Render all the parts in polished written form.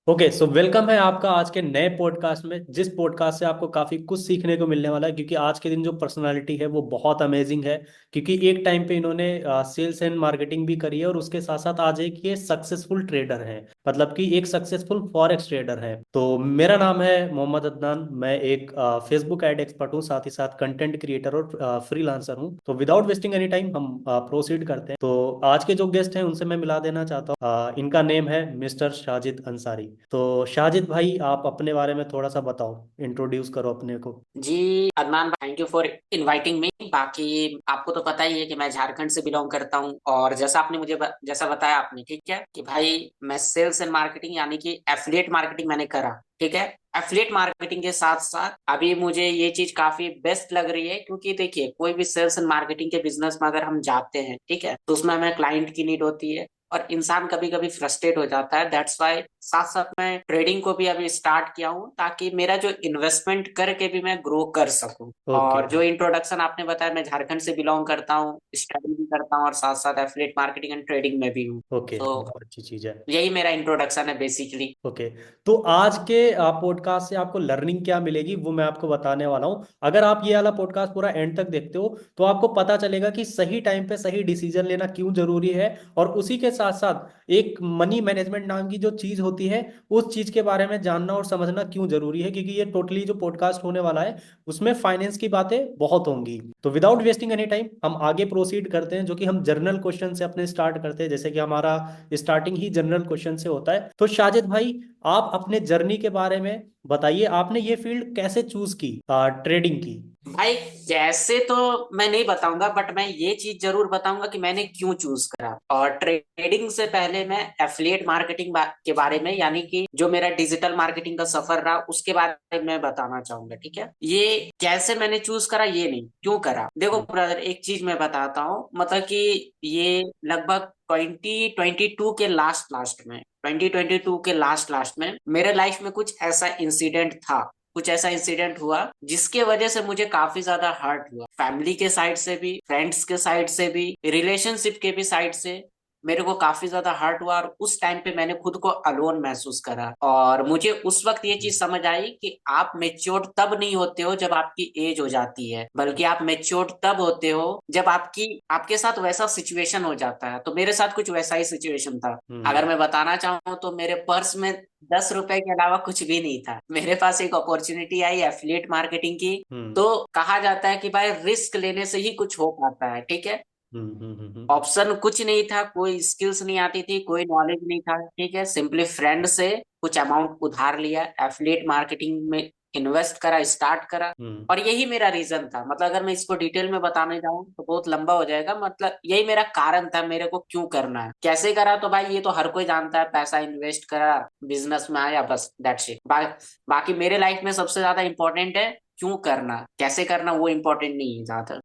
Okay so welcome है आपका आज के नए पॉडकास्ट में, जिस पॉडकास्ट से आपको काफी कुछ सीखने को मिलने वाला है। क्योंकि आज के दिन जो पर्सनालिटी है वो बहुत अमेजिंग है। क्योंकि एक टाइम पे इन्होंने सेल्स एंड मार्केटिंग भी करी है, और उसके साथ साथ आज एक ये सक्सेसफुल ट्रेडर हैं। मतलब कि एक सक्सेसफुल फॉरेक्स ट्रेडर है। तो मेरा नाम है मोहम्मद अदनान। मैं एक फेसबुक एड एक्सपर्ट हूँ, साथ ही साथ कंटेंट क्रिएटर और फ्रीलांसर हूँ। तो विदाउट वेस्टिंग एनी टाइम हम प्रोसीड करते हैं। तो आज के जो गेस्ट हैं उनसे मैं मिला देना चाहता हूँ। इनका नेम है मिस्टर शाजिद अंसारी। तो शाजिद भाई, आप अपने बारे में थोड़ा सा बताओ, इंट्रोड्यूस करो अपने को। जी अदनान भाई, thank you for inviting me. बाकी आपको तो पता ही है कि मैं झारखंड से बिलोंग करता हूँ, और जैसा आपने मुझे जैसा बताया आपने, ठीक है, कि भाई मैं सेल्स एंड मार्केटिंग यानी कि एफिलिएट मार्केटिंग मैंने करा। ठीक है, एफिलिएट मार्केटिंग के साथ साथ अभी मुझे ये चीज काफी बेस्ट लग रही है, क्योंकि देखिए कोई भी सेल्स एंड मार्केटिंग के बिजनेस में अगर हम जाते हैं, ठीक है, तो उसमें हमें क्लाइंट की नीड होती है, और इंसान कभी कभी फ्रस्ट्रेट हो जाता है। दैट्स वाई साथ साथ मैं ट्रेडिंग को भी अभी स्टार्ट किया हूँ, ताकि मेरा जो इन्वेस्टमेंट करके भी मैं ग्रो कर सकूं। ओके। और जो इंट्रोडक्शन आपने बताया, मैं झारखंड से बिलोंग करता हूँ, स्टडी भी करता हूँ, और साथ साथ एफिलिएट मार्केटिंग एंड ट्रेडिंग में भी हूँ। ओके, तो बहुत अच्छी चीज है। यही मेरा इंट्रोडक्शन है बेसिकली। ओके। तो आज के पॉडकास्ट से आपको लर्निंग क्या मिलेगी वो मैं आपको बताने वाला हूँ। अगर आप ये वाला पॉडकास्ट पूरा एंड तक देखते हो तो आपको पता चलेगा कि सही टाइम पे सही डिसीजन लेना क्यों जरूरी है। और उसी के साथ साथ एक मनी मैनेजमेंट नाम की जो चीज होती है, उस चीज के बारे में जानना और समझना क्यों जरूरी है। क्योंकि ये टोटली जो पॉडकास्ट होने वाला है उसमें फाइनेंस की बातें बहुत होंगी। तो विदाउट वेस्टिंग एनी टाइम हम आगे प्रोसीड करते हैं, जो कि हम जनरल क्वेश्चन से अपने स्टार्ट करते हैं। जैसे कि हमारा स्टार्टिंग ही जनरल क्वेश्चन से होता है। तो शाजिद भाई, आप अपने जर्नी के बारे में बताइए। आपने ये फील्ड कैसे चूज की, ट्रेडिंग की? भाई कैसे तो मैं नहीं बताऊंगा, बट मैं ये चीज जरूर बताऊंगा कि मैंने क्यों चूज करा। और ट्रेडिंग से पहले मैं एफिलिएट मार्केटिंग के बारे में, यानी कि जो मेरा डिजिटल मार्केटिंग का सफर रहा, उसके बारे में बताना चाहूंगा। ठीक है, ये कैसे मैंने चूज करा, ये नहीं क्यों करा। देखो हम्म। ब्रदर, एक चीज मैं बताता हूँ, मतलब कि ये लगभग 2022 के लास्ट लास्ट में, 2022 के लास्ट लास्ट में मेरे लाइफ में कुछ ऐसा इंसिडेंट था, कुछ ऐसा इंसिडेंट हुआ जिसके वजह से मुझे काफी ज्यादा हर्ट हुआ। फैमिली के साइड से भी, फ्रेंड्स के साइड से भी, रिलेशनशिप के भी साइड से मेरे को काफी ज्यादा हर्ट हुआ। और उस टाइम पे मैंने खुद को अलोन महसूस करा, और मुझे उस वक्त ये चीज समझ आई कि आप मेच्योर्ड तब नहीं होते हो जब आपकी एज हो जाती है, बल्कि आप मेच्योर्ड तब होते हो जब आपकी आपके साथ वैसा सिचुएशन हो जाता है। तो मेरे साथ कुछ वैसा ही सिचुएशन था। हम्म। अगर मैं बताना चाहूँ तो मेरे पर्स में 10 रुपए के अलावा कुछ भी नहीं था। मेरे पास एक अपॉर्चुनिटी आई एफिलिएट मार्केटिंग की। हम्म। तो कहा जाता है कि भाई रिस्क लेने से ही कुछ हो पाता है। ठीक है, हम्म। हम्म। ऑप्शन कुछ नहीं था, कोई स्किल्स नहीं आती थी, कोई नॉलेज नहीं था। ठीक है, सिंपली फ्रेंड से कुछ अमाउंट उधार लिया, एफिलिएट मार्केटिंग में इन्वेस्ट करा, स्टार्ट करा। हम्म। और यही मेरा रीजन था। मतलब अगर मैं इसको डिटेल में बताने जाऊं तो बहुत लंबा हो जाएगा। मतलब यही मेरा कारण था, मेरे को क्यों करना है, कैसे करा। तो भाई ये तो हर कोई जानता है, पैसा इन्वेस्ट करा, बिजनेस में आया, बस दैट्स इट। बाकी मेरे लाइफ में सबसे ज्यादा इंपॉर्टेंट है क्यों करना, कैसे करना वो इंपॉर्टेंट नहीं है ज्यादा।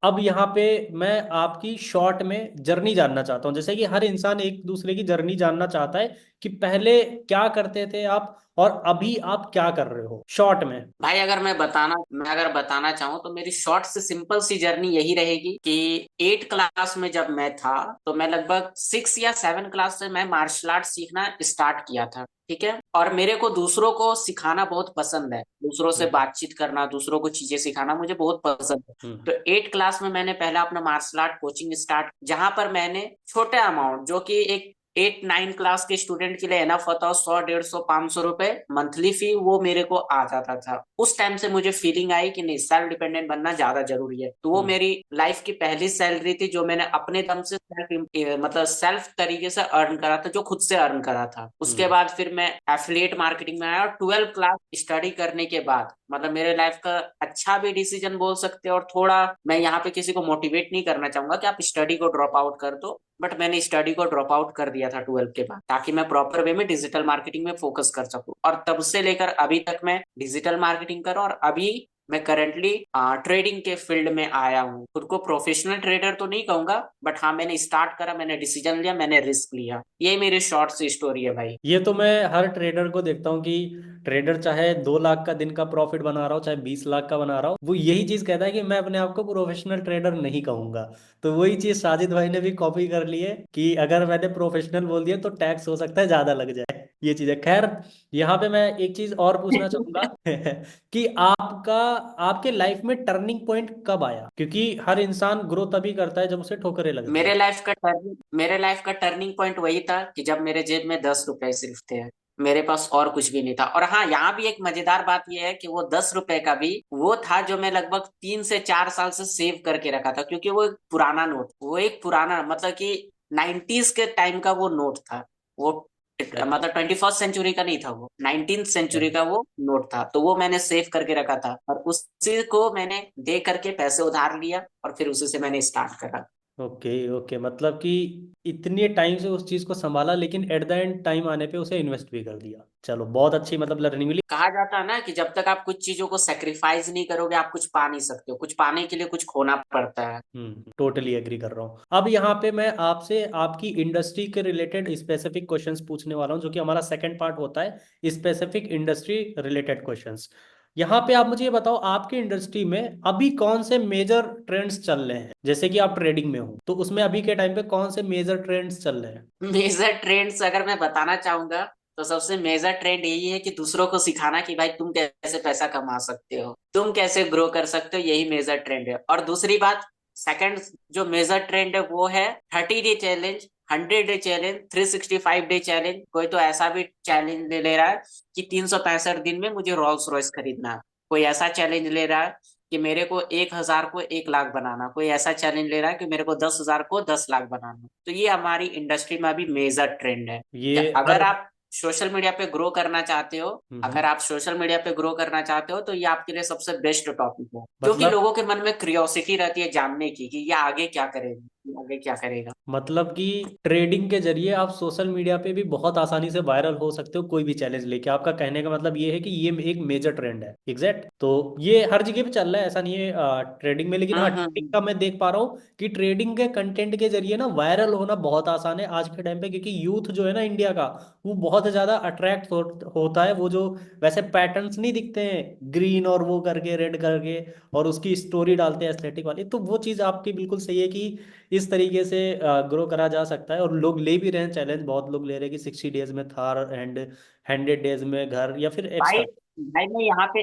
अब यहाँ पे मैं आपकी शॉर्ट में जर्नी जानना चाहता हूँ। जैसे कि हर इंसान एक दूसरे की जर्नी जानना चाहता है कि पहले क्या करते थे आप, और अभी आप क्या कर रहे हो, शॉर्ट में। भाई मैं अगर बताना चाहूँ तो मेरी शॉर्ट से सिंपल सी जर्नी यही रहेगी कि 8 क्लास में जब मैं था, तो मैं लगभग 6 या 7 क्लास से मैं मार्शल आर्ट सीखना स्टार्ट किया था। ठीक है, और मेरे को दूसरों को सिखाना बहुत पसंद है, दूसरों से हम्म। बातचीत करना, दूसरों को चीजें सिखाना मुझे बहुत पसंद है। हम्म। तो 8 क्लास में मैंने पहला अपना मार्शल आर्ट कोचिंग स्टार्ट, जहां पर मैंने छोटे अमाउंट, जो कि एक 8 9 क्लास के स्टूडेंट के लिए एनफ होता हो, 100 150 500 रुपए मंथली फी, वो मेरे को आ जाता था। उस टाइम से मुझे फीलिंग आई कि नहीं, सेल्फ डिपेंडेंट बनना ज्यादा जरूरी है। तो वो हम्म। मेरी लाइफ की पहली सैलरी थी, जो मैंने अपने दम से मतलब सेल्फ तरीके से अर्न करा था, जो खुद से अर्न करा था। उसके हम्म। बाद फिर मैं एफिलिएट मार्केटिंग में आया, और 12 क्लास स्टडी करने के बाद, मतलब मेरे लाइफ का अच्छा भी डिसीजन बोल सकते हैं। और थोड़ा मैं यहाँ पे किसी को मोटिवेट नहीं करना चाहूंगा कि आप स्टडी को ड्रॉप आउट कर दो, बट मैंने स्टडी को ड्रॉप आउट कर दिया था 12 के बाद, ताकि मैं प्रॉपर वे में डिजिटल मार्केटिंग में फोकस कर सकूं। और तब से लेकर अभी तक मैं डिजिटल मार्केटिंग कर रहा हूं, और अभी मैं करंटली ट्रेडिंग के फील्ड में आया हूँ। खुद को प्रोफेशनल ट्रेडर तो नहीं कहूंगा, बट हाँ, मैंने स्टार्ट करा, मैंने डिसीजन लिया, मैंने रिस्क लिया। ये मेरी शॉर्ट सी स्टोरी है भाई। ये तो मैं हर ट्रेडर को देखता हूँ कि ट्रेडर चाहे 2 लाख का दिन का प्रॉफिट बना रहा हो चाहे 20 लाख का बना रहा हो, वो यही चीज कहता है कि मैं अपने आप को प्रोफेशनल ट्रेडर नहीं कहूंगा। तो वही चीज साजिद भाई ने भी कॉपी कर ली है कि अगर मैंने प्रोफेशनल बोल दिया तो टैक्स हो सकता है ज्यादा लग जाए। ये चीज है। खैर, यहाँ पे मैं एक चीज और पूछना चाहूंगा कि आपका आपके लाइफ में टर्निंग पॉइंट कब आया, क्योंकि हर इंसान ग्रो तभी करता है जब उसे ठोकरें लगती हैं। मेरे लाइफ का टर्निंग पॉइंट वही था कि जब मेरे जेब में 10 रुपए सिर्फ थे। मेरे पास और कुछ भी नहीं था। और हाँ, यहाँ भी एक मजेदार बात यह है कि वो 10 रुपए का भी वो था जो मैं लगभग 3 से 4 साल से सेव करके रखा था, क्योंकि वो एक पुराना नोट, वो एक पुराना मतलब कि 90s के टाइम का वो नोट था। वो अच्छा। मतलब 21st सेंचुरी का नहीं था, वो 19th सेंचुरी का वो नोट था। तो वो मैंने सेव करके रखा था और उसी को मैंने दे करके पैसे उधार लिया और फिर उसी से मैंने स्टार्ट करा। ओके ओके, मतलब कि इतने टाइम से उस चीज को संभाला, लेकिन एट द एंड टाइम आने पे उसे इन्वेस्ट भी कर दिया। चलो, बहुत अच्छी मतलब लर्निंग मिली। कहा जाता है ना कि जब तक आप कुछ चीजों को सेक्रीफाइस नहीं करोगे आप कुछ पा नहीं सकते हो। कुछ पाने के लिए कुछ खोना पड़ता है। टोटली एग्री कर रहा हूँ। अब यहाँ पे मैं आपसे आपकी इंडस्ट्री के रिलेटेड स्पेसिफिक क्वेश्चंस पूछने वाला हूँ, जो कि हमारा सेकंड पार्ट होता है, स्पेसिफिक इंडस्ट्री रिलेटेड क्वेश्चंस। यहाँ पे आप मुझे ये बताओ, आपकी इंडस्ट्री में अभी कौन से मेजर ट्रेंड्स चल रहे हैं? जैसे कि आप ट्रेडिंग में हो तो उसमें अभी के टाइम पे कौन से मेजर ट्रेंड्स चल रहे हैं? मेजर ट्रेंड्स अगर मैं बताना चाहूंगा तो सबसे मेजर ट्रेंड यही है कि दूसरों को सिखाना कि भाई तुम कैसे पैसा कमा सकते हो, तुम कैसे ग्रो कर सकते हो। यही मेजर ट्रेंड है। और दूसरी बात, सेकंड जो मेजर ट्रेंड है वो है 30 day challenge, 100 day challenge, 365 day challenge. कोई तो ऐसा भी चैलेंज ले रहा है कि 365 दिन में मुझे रोल्स रॉयस खरीदना है। कोई ऐसा चैलेंज ले रहा है कि मेरे को 1,000 को 1 लाख बनाना। कोई ऐसा चैलेंज ले रहा है कि मेरे को 10,000 को 10 लाख बनाना। तो ये हमारी इंडस्ट्री में अभी मेजर ट्रेंड है। ये क्या हर अगर आप सोशल मीडिया पे ग्रो करना चाहते हो, हम्म, अगर आप सोशल मीडिया पे ग्रो करना चाहते हो तो ये आपके लिए सबसे बेस्ट टॉपिक है, क्योंकि मतलब लोगों के मन में क्यूरियोसिटी रहती है जानने की कि ये आगे क्या करेगा, ये आगे क्या करेगा। मतलब कि ट्रेडिंग के जरिए आप सोशल मीडिया पे भी बहुत आसानी से वायरल हो सकते हो कोई भी चैलेंज लेके। आपका कहने का मतलब ये है कि ये एक मेजर ट्रेंड है, एग्जैक्ट। तो ये हर जगह पे चल रहा है, ऐसा नहीं है ट्रेडिंग में। लेकिन हाँ, ट्रेडिंग का मैं देख पा रहा हूँ कि ट्रेडिंग के कंटेंट के जरिए ना वायरल होना बहुत आसान है आज के टाइम पे, क्योंकि यूथ जो है ना इंडिया का, वो बहुत ज्यादा अट्रैक्ट होता है। वो जो वैसे पैटर्न्स नहीं दिखते हैं ग्रीन और वो करके रेड करके, और उसकी स्टोरी डालते हैं एस्थेटिक वाली, तो वो चीज़ आपकी बिल्कुल सही है कि इस तरीके से ग्रो करा जा सकता है। और लोग ले भी रहे हैं चैलेंज, बहुत लोग ले रहे हैं कि 60 डेज में थार एंड 100 डेज में घर, या फिर भाई एक्स्ट्रा। भाई मैं यहाँ पे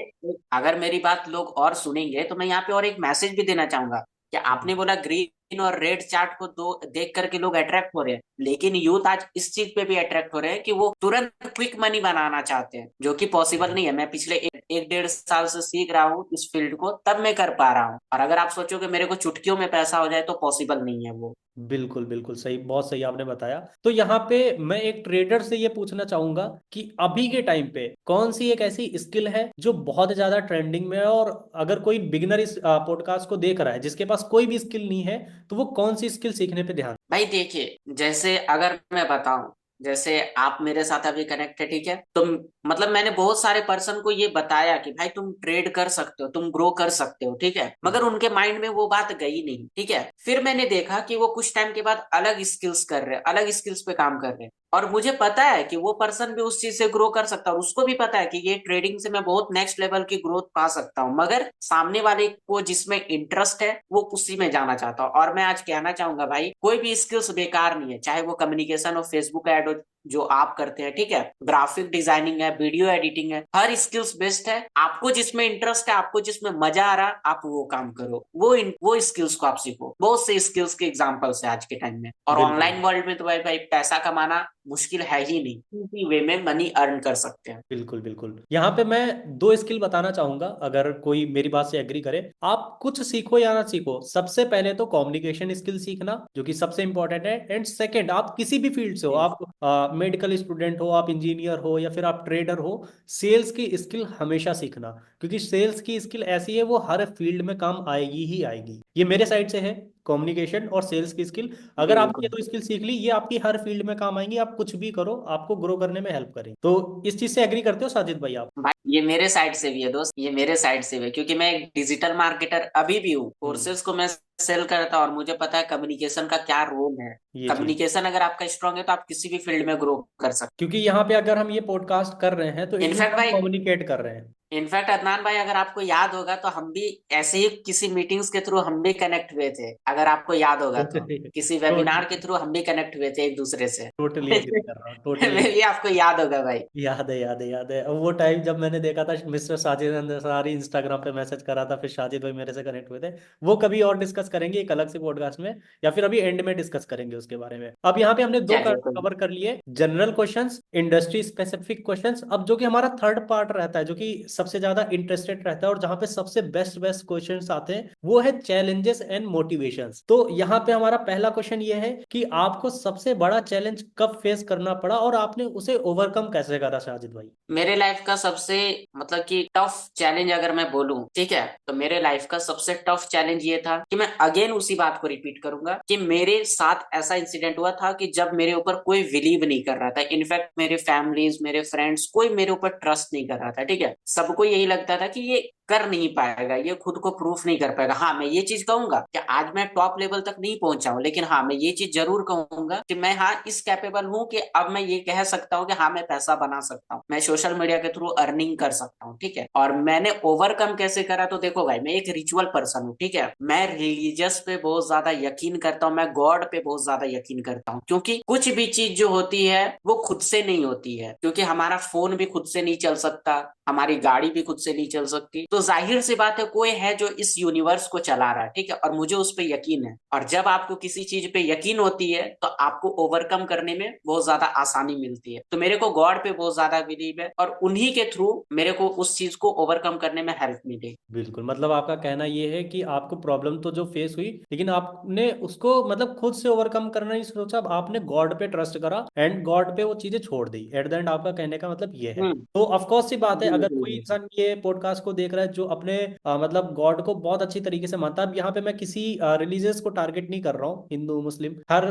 अगर मेरी बात लोग और सुनेंगे तो मैं यहाँ पे और एक मैसेज भी देना चाहूंगा कि आपने बोला ग्रीन और रेड चार्ट को दो देख करके लोग अट्रैक्ट हो रहे हैं, लेकिन यूथ आज इस चीज पे भी अट्रैक्ट हो रहे हैं कि वो तुरंत क्विक मनी बनाना चाहते हैं, जो कि पॉसिबल नहीं है। मैं पिछले एक 1.5 साल से सीख रहा हूँ इस फील्ड को, तब मैं कर पा रहा हूँ। और अगर आप सोचो कि मेरे को चुटकियों में पैसा हो जाए तो पॉसिबल नहीं है वो। बिल्कुल बिल्कुल सही, बहुत सही आपने बताया। तो यहाँ पे मैं एक ट्रेडर से ये पूछना चाहूंगा कि अभी के टाइम पे कौन सी एक ऐसी स्किल है जो बहुत ज्यादा ट्रेंडिंग में है, और अगर कोई बिगिनर इस पॉडकास्ट को देख रहा है जिसके पास कोई भी स्किल नहीं है, तो वो कौन सी स्किल सीखने पे ध्यान? भाई देखिए, जैसे अगर मैं बताऊं, जैसे आप मेरे साथ अभी कनेक्ट है, ठीक है, तो मतलब मैंने बहुत सारे पर्सन को ये बताया कि भाई तुम ट्रेड कर सकते हो, तुम ग्रो कर सकते हो, ठीक है, मगर उनके माइंड में वो बात गई नहीं, ठीक है। फिर मैंने देखा कि वो कुछ टाइम के बाद अलग स्किल्स कर रहे हैं, अलग स्किल्स पे काम कर रहे हैं, और मुझे पता है कि वो पर्सन भी उस चीज से ग्रो कर सकता है, और उसको भी पता है कि ये ट्रेडिंग से मैं बहुत नेक्स्ट लेवल की ग्रोथ पा सकता हूँ, मगर सामने वाले को जिसमें इंटरेस्ट है वो उसी में जाना चाहता हूँ। और मैं आज कहना चाहूंगा भाई, कोई भी स्किल्स बेकार नहीं है, चाहे वो कम्युनिकेशन हो, फेसबुक एड हो, जो आप करते हैं, ठीक है, ग्राफिक डिजाइनिंग है, वीडियो एडिटिंग है, हर स्किल्स बेस्ट है। आपको जिसमें इंटरेस्ट है, आपको जिसमें मजा आ रहा, आप वो काम करो, वो स्किल्स को आप सीखो। बहुत से स्किल्स के एग्जांपल्स है आज के टाइम में। और बिल्कुल ऑनलाइन वर्ल्ड में तो भाई भाई पैसा कमाना मुश्किल है ही नहीं, इसी वे में मनी अर्न कर सकते हैं। बिल्कुल बिल्कुल। यहाँ पे मैं 2 स्किल बताना चाहूंगा, अगर कोई मेरी बात से एग्री करे। आप कुछ सीखो या ना सीखो, सबसे पहले तो कम्युनिकेशन स्किल सीखना, जो कि सबसे इंपॉर्टेंट है। एंड सेकंड, आप किसी भी फील्ड से हो, जी। आप मेडिकल स्टूडेंट हो, आप इंजीनियर हो, या फिर आप ट्रेडर हो, सेल्स की स्किल हमेशा सीखना। क्योंकि सेल्स की स्किल ऐसी है, वो हर फील्ड में काम आएगी ही आएगी। ये मेरे साइड से है, कम्युनिकेशन और सेल्स की स्किल। अगर आपने ये बिल्कुल 2 स्किल सीख ली, ये आपकी हर फील्ड में काम आएंगी। आप कुछ भी करो, आपको ग्रो करने में हेल्प करें। तो इस चीज से एग्री करते हो साजिद भाई आप? भाई, ये मेरे साइड से भी है दोस्त, ये मेरे साइड से भी है, क्योंकि मैं एक डिजिटल मार्केटर अभी भी हूँ। हम्म। कोर्सेज को मैं सेल करता हूँ और मुझे पता है कम्युनिकेशन का क्या रोल है। ये चीज, कम्युनिकेशन अगर आपका स्ट्रांग है तो आप किसी भी फील्ड में ग्रो कर सकते क्योंकि यहाँ पे अगर हम ये पॉडकास्ट कर रहे हैं तो हैं। इट मीन इनफैक्ट हम भाई, कम्युनिकेट कर रहे हैं। इनफैक्ट अदनान भाई, अगर आपको याद होगा तो हम भी ऐसे ही किसी मीटिंग्स के थ्रू हम भी कनेक्ट हुए थे, अगर आपको याद होगा तो। किसी वेबिनार के टोटली, थ्रू हम भी कनेक्ट हुए थे एक दूसरे से। टोटली एग्री कर रहा हूँ, टोटली। मे भी आपको याद होगा भाई। याद है, याद है, याद है। अब वो टाइम जब मैंने देखा था मिस्टर साजिद अंसारी इंस्टाग्राम पे मैसेज करा था, फिर साजिद भाई मेरे से कनेक्ट हुए थे। वो कभी और डिस्कस करेंगे एक अलग से पॉडकास्ट में, या फिर अभी एंड में डिस्कस करेंगे उसके बारे में। अब यहाँ पे हमने दो चलिए कोई कवर कर लिए, general questions, industry specific questions. अब जो कि हमारा थर्ड पार्ट रहता है, जो कि सबसे ज्यादा इंटरेस्टेड रहता है और जहाँ पे सबसे बेस्ट बेस्ट क्वेश्चंस आते हैं, वो है चैलेंजेस एंड मोटिवेशंस। तो यहाँ पे हमारा पहला क्वेश्चन ये है कि आपको सबसे बड़ा चैलेंज कब फेस करना पड़ा और आपने उसे ओवरकम कैसे करा साजिद भाई? मेरे लाइफ का सबसे मतलब कि टफ चैलेंज अगर मैं बोलूं, ठीक है, तो मेरे लाइफ का सबसे टफ चैलेंज ये था कि मैं अगेन उसी बात को रिपीट करूंगा कि मेरे साथ ऐसा इंसिडेंट हुआ था कि जब मेरे ऊपर कोई बिलीव नहीं कर रहा था। इनफैक्ट मेरे फैमिलीज, मेरे फ्रेंड्स, कोई मेरे ऊपर ट्रस्ट नहीं कर रहा था, ठीक है। सबको यही लगता था कि ये कर नहीं पाएगा, ये खुद को प्रूफ नहीं कर पाएगा। हाँ, मैं ये चीज कहूंगा कि आज मैं टॉप लेवल तक नहीं पहुंचा हूं, लेकिन हाँ, मैं ये चीज जरूर कहूंगा कि मैं हाँ इस कैपेबल हूं कि अब मैं ये कह सकता हूँ कि हाँ मैं पैसा बना सकता हूँ, मैं सोशल मीडिया के थ्रू अर्निंग कर सकता हूँ, ठीक है। और मैंने ओवरकम कैसे करा, तो देखो भाई, मैं एक रिचुअल पर्सन हूँ, ठीक है। मैं रिलीजियस पे बहुत ज्यादा यकीन करता हूँ, मैं गॉड पे बहुत ज्यादा यकीन करता हूँ, क्योंकि कुछ भी चीज जो होती है वो खुद से नहीं होती है। क्योंकि हमारा फोन भी खुद से नहीं चल सकता, हमारी गाड़ी भी खुद से नहीं चल सकती, तो जाहिर सी बात है कोई है जो इस यूनिवर्स को चला रहा है, ठीक है। और मुझे उस पर यकीन है, और जब आपको किसी चीज पे यकीन होती है तो आपको ओवरकम करने में बहुत ज्यादा आसानी मिलती है। तो मेरे को गॉड पे बहुत ज्यादा बिलीव है और उन्हीं के थ्रू मेरे को उस चीज को ओवरकम करने में हेल्प मिली। बिल्कुल, मतलब आपका कहना ये है कि आपको प्रॉब्लम तो जो फेस हुई, लेकिन आपने उसको मतलब खुद से ओवरकम करना नहीं सोचा, आपने गॉड पे ट्रस्ट करा एंड गॉड पे वो चीजें छोड़ दी एट द एंड। आपका कहने का मतलब ये है। हम्म। तो ऑफ कोर्स सी बात है, अगर बिल्कुल कोई बिल्कुल। इंसान ये पॉडकास्ट को देख रहा है जो अपने मतलब गॉड को बहुत अच्छी तरीके से मानता है। अब यहाँ पे मैं किसी रिलीजियस को टारगेट नहीं कर रहा हूँ, हिंदू मुस्लिम, हर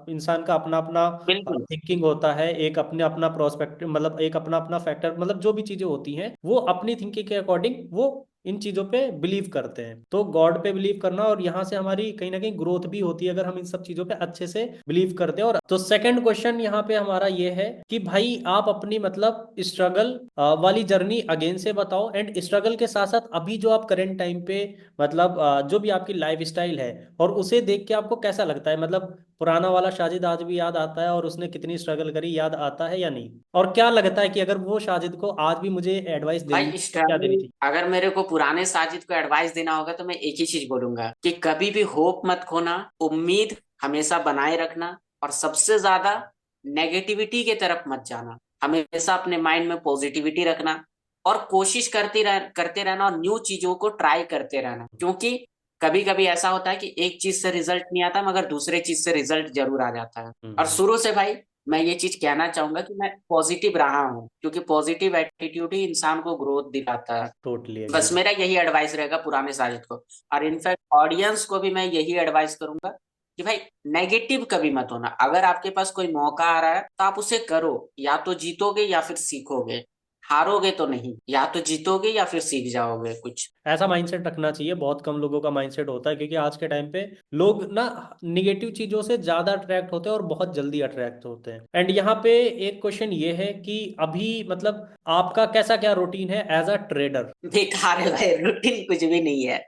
इंसान का अपना अपना बिल्कुल थिंकिंग होता है, एक अपने अपना प्रोस्पेक्टिव, मतलब एक अपना अपना फैक्टर, मतलब जो भी चीजें होती हैं वो अपनी थिंकिंग के अकॉर्डिंग वो इन चीजों पे बिलीव करते हैं। तो गॉड पे बिलीव करना, और यहाँ से हमारी कहीं ना कहीं ग्रोथ भी होती है अगर हम इन सब चीजों पे अच्छे से बिलीव करते हैं। और तो सेकंड क्वेश्चन यहाँ पे हमारा ये है कि भाई आप अपनी मतलब स्ट्रगल वाली जर्नी अगेन से बताओ, एंड स्ट्रगल के साथ साथ अभी जो आप करेंट टाइम पे मतलब जो भी आपकी लाइफ स्टाइल है, और उसे देख के आपको कैसा लगता है, मतलब पुराना वाला शाजिद आज भी याद आता है और उसने कितनी स्ट्रगल करी याद आता है या नहीं? और क्या लगता है कि अगर वो शाजिद को आज भी मुझे एडवाइस देनी भाई, है तो क्या देनी स्ट्रगल चाहिए? अगर मेरे को पुराने साजिद को एडवाइस देना होगा तो मैं एक ही चीज बोलूंगा कि कभी भी होप मत खोना, उम्मीद हमेशा बनाए रखना, और सबसे ज्यादा नेगेटिविटी की तरफ मत जाना। हमेशा अपने माइंड में पॉजिटिविटी रखना और कोशिश करते रहना और न्यू चीजों को ट्राई करते रहना। क्योंकि कभी कभी ऐसा होता है कि एक चीज से रिजल्ट नहीं आता मगर दूसरे चीज से रिजल्ट जरूर आ जाता है। और हम्म। शुरू से भाई मैं ये चीज कहना चाहूंगा कि मैं पॉजिटिव रहा हूँ, क्योंकि पॉजिटिव एटीट्यूड ही इंसान को ग्रोथ दिलाता है। Totally agree. बस मेरा यही एडवाइस रहेगा पुराने साजिद को। और इनफैक्ट ऑडियंस को भी मैं यही एडवाइस करूंगा कि भाई नेगेटिव कभी मत होना। अगर आपके पास कोई मौका आ रहा है तो आप उसे करो, या तो जीतोगे या फिर सीखोगे। हारोगे तो नहीं, या तो जीतोगे या फिर सीख जाओगे कुछ। ऐसा माइंडसेट रखना चाहिए, बहुत कम लोगों का माइंडसेट होता है, क्योंकि आज के टाइम पे लोग ना निगेटिव चीजों से ज्यादा अट्रैक्ट होते हैं और बहुत जल्दी अट्रैक्ट होते हैं। एंड यहाँ पे एक क्वेश्चन ये है कि अभी मतलब आपका कैसा क्या रूटीन है एज अ ट्रेडर? बेकार है भाई, रूटीन कुछ भी नहीं है।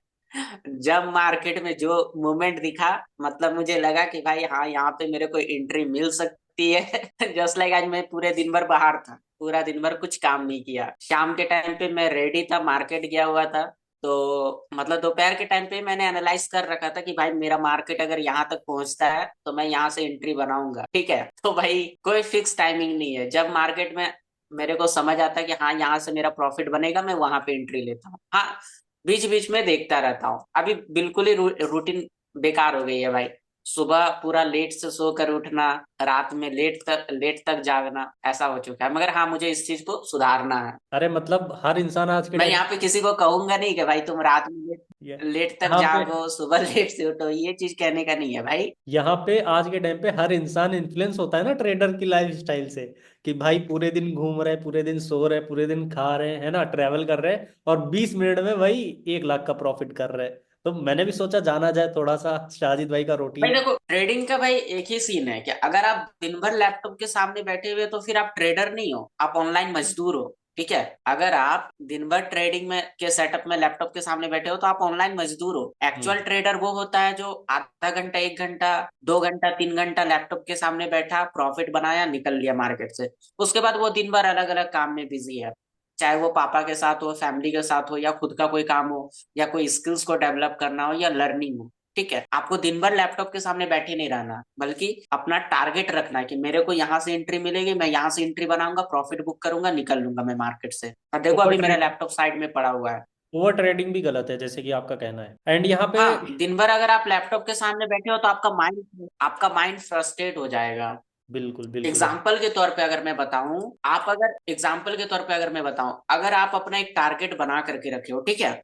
जब मार्केट में जो मूवमेंट दिखा, मतलब मुझे लगा कि भाई हाँ यहाँ पे मेरे को एंट्री मिल सकती है। जस्ट लाइक आज मैं पूरे दिन भर बाहर था, पूरा दिन भर कुछ काम नहीं किया। शाम के टाइम पे मैं रेडी था, मार्केट गया हुआ था। तो मतलब दोपहर के टाइम पे मैंने एनालाइज कर रखा था कि भाई मेरा मार्केट अगर यहाँ तक पहुंचता है तो मैं यहाँ से एंट्री बनाऊंगा, ठीक है। तो भाई कोई फिक्स टाइमिंग नहीं है, जब मार्केट में मेरे को समझ आता है कि हाँ यहाँ से मेरा प्रॉफिट बनेगा, मैं वहां पे एंट्री लेता हूँ। हाँ, बीच बीच में देखता रहता हूँ। अभी बिल्कुल ही रूटीन बेकार हो गई है भाई। सुबह पूरा लेट से सो कर उठना, रात में लेट तक जागना, ऐसा हो चुका है। मगर हाँ, मुझे इस चीज को सुधारना है। अरे मतलब हर इंसान आज के मैं टाइम यहाँ पे किसी को कहूंगा नहीं कि भाई तुम रात में ये लेट तक यहाँ पे जागो, सुबह लेट से उठो, ये चीज कहने का नहीं है भाई। यहाँ पे आज के टाइम पे हर इंसान इन्फ्लुएंस होता है ना ट्रेडर की लाइफ स्टाइल से, कि भाई पूरे दिन घूम रहे, पूरे दिन सो रहे, पूरे दिन खा रहे हैं ना, ट्रैवल कर रहे हैं, और 20 मिनट में भाई 1 लाख का प्रॉफिट कर रहे हैं। तो मैंने भी सोचा जाना जाए थोड़ा सा शाहिद भाई का भाई रूटीन। देखो, ट्रेडिंग का भाई एक ही सीन है कि अगर आप दिन भर लैपटॉप के सामने बैठे हुए तो फिर आप ट्रेडर नहीं हो, आप ऑनलाइन मजदूर हो। ठीक है, अगर आप दिन भर ट्रेडिंग में के सेटअप में लैपटॉप के सामने बैठे हो तो आप ऑनलाइन मजदूर हो। एक्चुअल हम्म। ट्रेडर वो होता है जो आधा घंटा, 1 घंटा, 2 घंटा, 3 घंटा लैपटॉप के सामने बैठा, प्रॉफिट बनाया, निकल लिया मार्केट से। उसके बाद वो दिन भर अलग अलग काम में बिजी है, चाहे वो पापा के साथ हो, फैमिली के साथ हो, या खुद का कोई काम हो, या कोई स्किल्स को डेवलप करना हो, या लर्निंग हो। ठीक है, आपको दिन भर लैपटॉप के सामने बैठे नहीं रहना, बल्कि अपना टारगेट रखना है कि मेरे को यहाँ से एंट्री मिलेगी, मैं यहाँ से एंट्री बनाऊंगा, प्रॉफिट बुक करूंगा, निकल लूंगा मैं मार्केट से। और देखो ओवर अभी मेरा ट्रेडिंग, लैपटॉप साइड में पड़ा हुआ है। ओवर ट्रेडिंग भी गलत है जैसे कि आपका कहना है, एंड यहाँ पे। हाँ, दिन भर अगर आप लैपटॉप के सामने बैठे हो तो आपका माइंड फ्रस्ट्रेट हो जाएगा। बिल्कुल बिल्कुल। एग्जाम्पल के तौर पे अगर मैं बताऊं, आप अगर एग्जाम्पल के तौर पे अगर मैं बताऊं, अगर आप अपना एक टारगेट बना करके रखे हो, ठीक है,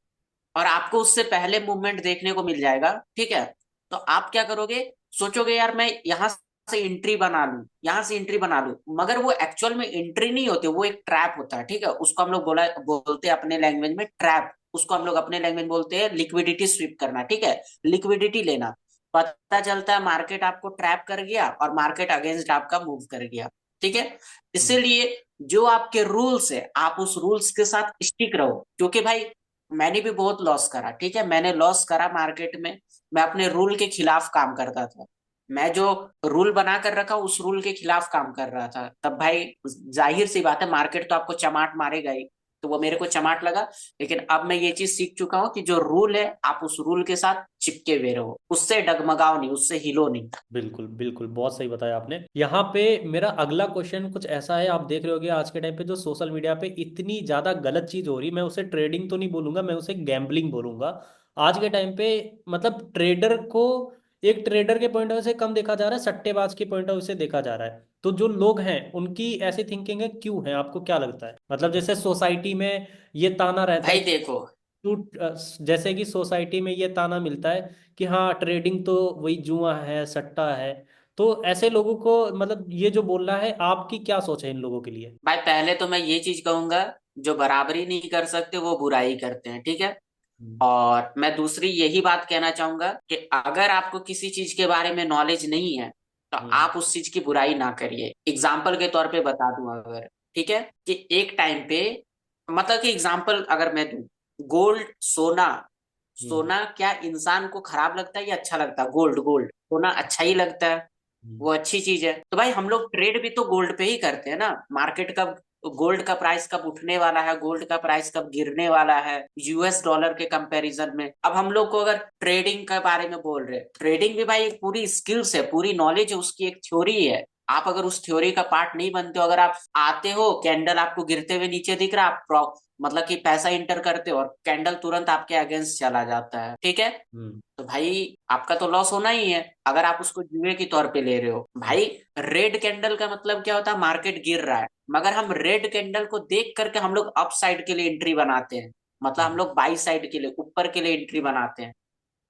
और आपको उससे पहले मूवमेंट देखने को मिल जाएगा, ठीक है, तो आप क्या करोगे? सोचोगे यार मैं यहाँ से एंट्री बना लूं, यहाँ से एंट्री बना लूं। मगर वो एक्चुअल में एंट्री नहीं होती, वो एक ट्रैप होता है। ठीक है, उसको हम लोग बोलते हैं अपने लैंग्वेज में ट्रैप, उसको हम लोग अपने लैंग्वेज में बोलते हैं लिक्विडिटी स्वीप करना। ठीक है, लिक्विडिटी लेना। पता चलता है मार्केट आपको ट्रैप कर गया और मार्केट अगेंस्ट आपका मूव कर गया। ठीक है, हम्म। इसीलिए जो आपके रूल्स है आप उस रूल्स के साथ स्टिक रहो। क्योंकि भाई मैंने भी बहुत लॉस करा, ठीक है, मैंने लॉस करा मार्केट में। मैं अपने रूल के खिलाफ काम करता था। मैं जो रूल बना कर रखा उस रूल के खिलाफ काम कर रहा था, तब भाई जाहिर सी बात है मार्केट तो आपको चमाट मारेगा ही। तो वो मेरे को चमाट लगा। लेकिन अब मैं ये चीज सीख चुका हूँ कि जो रूल है आप उस रूल के साथ चिपके हुए रहो, उससे डगमगाओ नहीं, उससे हिलो नहीं। बिल्कुल बिल्कुल, बहुत सही बताया आपने। यहाँ पे मेरा अगला क्वेश्चन कुछ ऐसा है, आप देख रहे होगे आज के टाइम पे जो सोशल मीडिया पे इतनी ज्यादा गलत चीज हो रही, मैं उसे ट्रेडिंग तो नहीं बोलूंगा, मैं उसे गैम्बलिंग बोलूंगा। आज के टाइम पे मतलब ट्रेडर को एक ट्रेडर के पॉइंट ऑफ व्यू से कम देखा जा रहा है, सट्टेबाज के पॉइंट ऑफ व्यू से देखा जा रहा है। तो जो लोग हैं उनकी ऐसी थिंकिंग है, क्यों है, आपको क्या लगता है? मतलब जैसे सोसाइटी में ये ताना रहता है भाई कि देखो, तू जैसे कि सोसाइटी में ये ताना मिलता है कि हाँ ट्रेडिंग तो वही जुआ है, सट्टा है। तो ऐसे लोगों को मतलब ये जो बोल रहा है, आपकी क्या सोच है इन लोगों के लिए? भाई पहले तो मैं ये चीज कहूंगा, जो बराबरी नहीं कर सकते वो बुराई करते हैं। ठीक है, हम्म। और मैं दूसरी यही बात कहना चाहूंगा कि अगर आपको किसी चीज के बारे में नॉलेज नहीं है तो हम्म। आप उस चीज की बुराई ना करिए। एग्जाम्पल के तौर पे बता दूं अगर, ठीक है, कि एक टाइम पे, मतलब कि एग्जाम्पल अगर मैं दूं, गोल्ड, सोना। हम्म। सोना क्या इंसान को खराब लगता है या अच्छा लगता है? गोल्ड, गोल्ड सोना अच्छा ही लगता है, हम्म। वो अच्छी चीज है। तो भाई हम लोग ट्रेड भी तो गोल्ड पे ही करते हैं ना। मार्केट कब, गोल्ड का प्राइस कब उठने वाला है, गोल्ड का प्राइस कब गिरने वाला है यूएस डॉलर के कंपैरिजन में। अब हम लोग को अगर ट्रेडिंग के बारे में बोल रहे हैं, ट्रेडिंग भी भाई एक पूरी स्किल्स है, पूरी नॉलेज है, उसकी एक थ्योरी है। आप अगर उस थ्योरी का पार्ट नहीं बनते हो, अगर आप आते हो कैंडल आपको गिरते हुए नीचे दिख रहा, आप मतलब कि पैसा इंटर करते हो और कैंडल तुरंत आपके अगेंस्ट चला जाता है, ठीक है, हम्म। तो भाई आपका तो लॉस होना ही है। अगर आप उसको जुए के तौर पे ले रहे हो भाई। रेड कैंडल का मतलब क्या होता है? मार्केट गिर रहा है, मगर हम रेड कैंडल को देख करके हम लोग अप साइड के लिए एंट्री बनाते हैं, मतलब हम हम्म। लोग बाई साइड के लिए, ऊपर के लिए एंट्री बनाते हैं।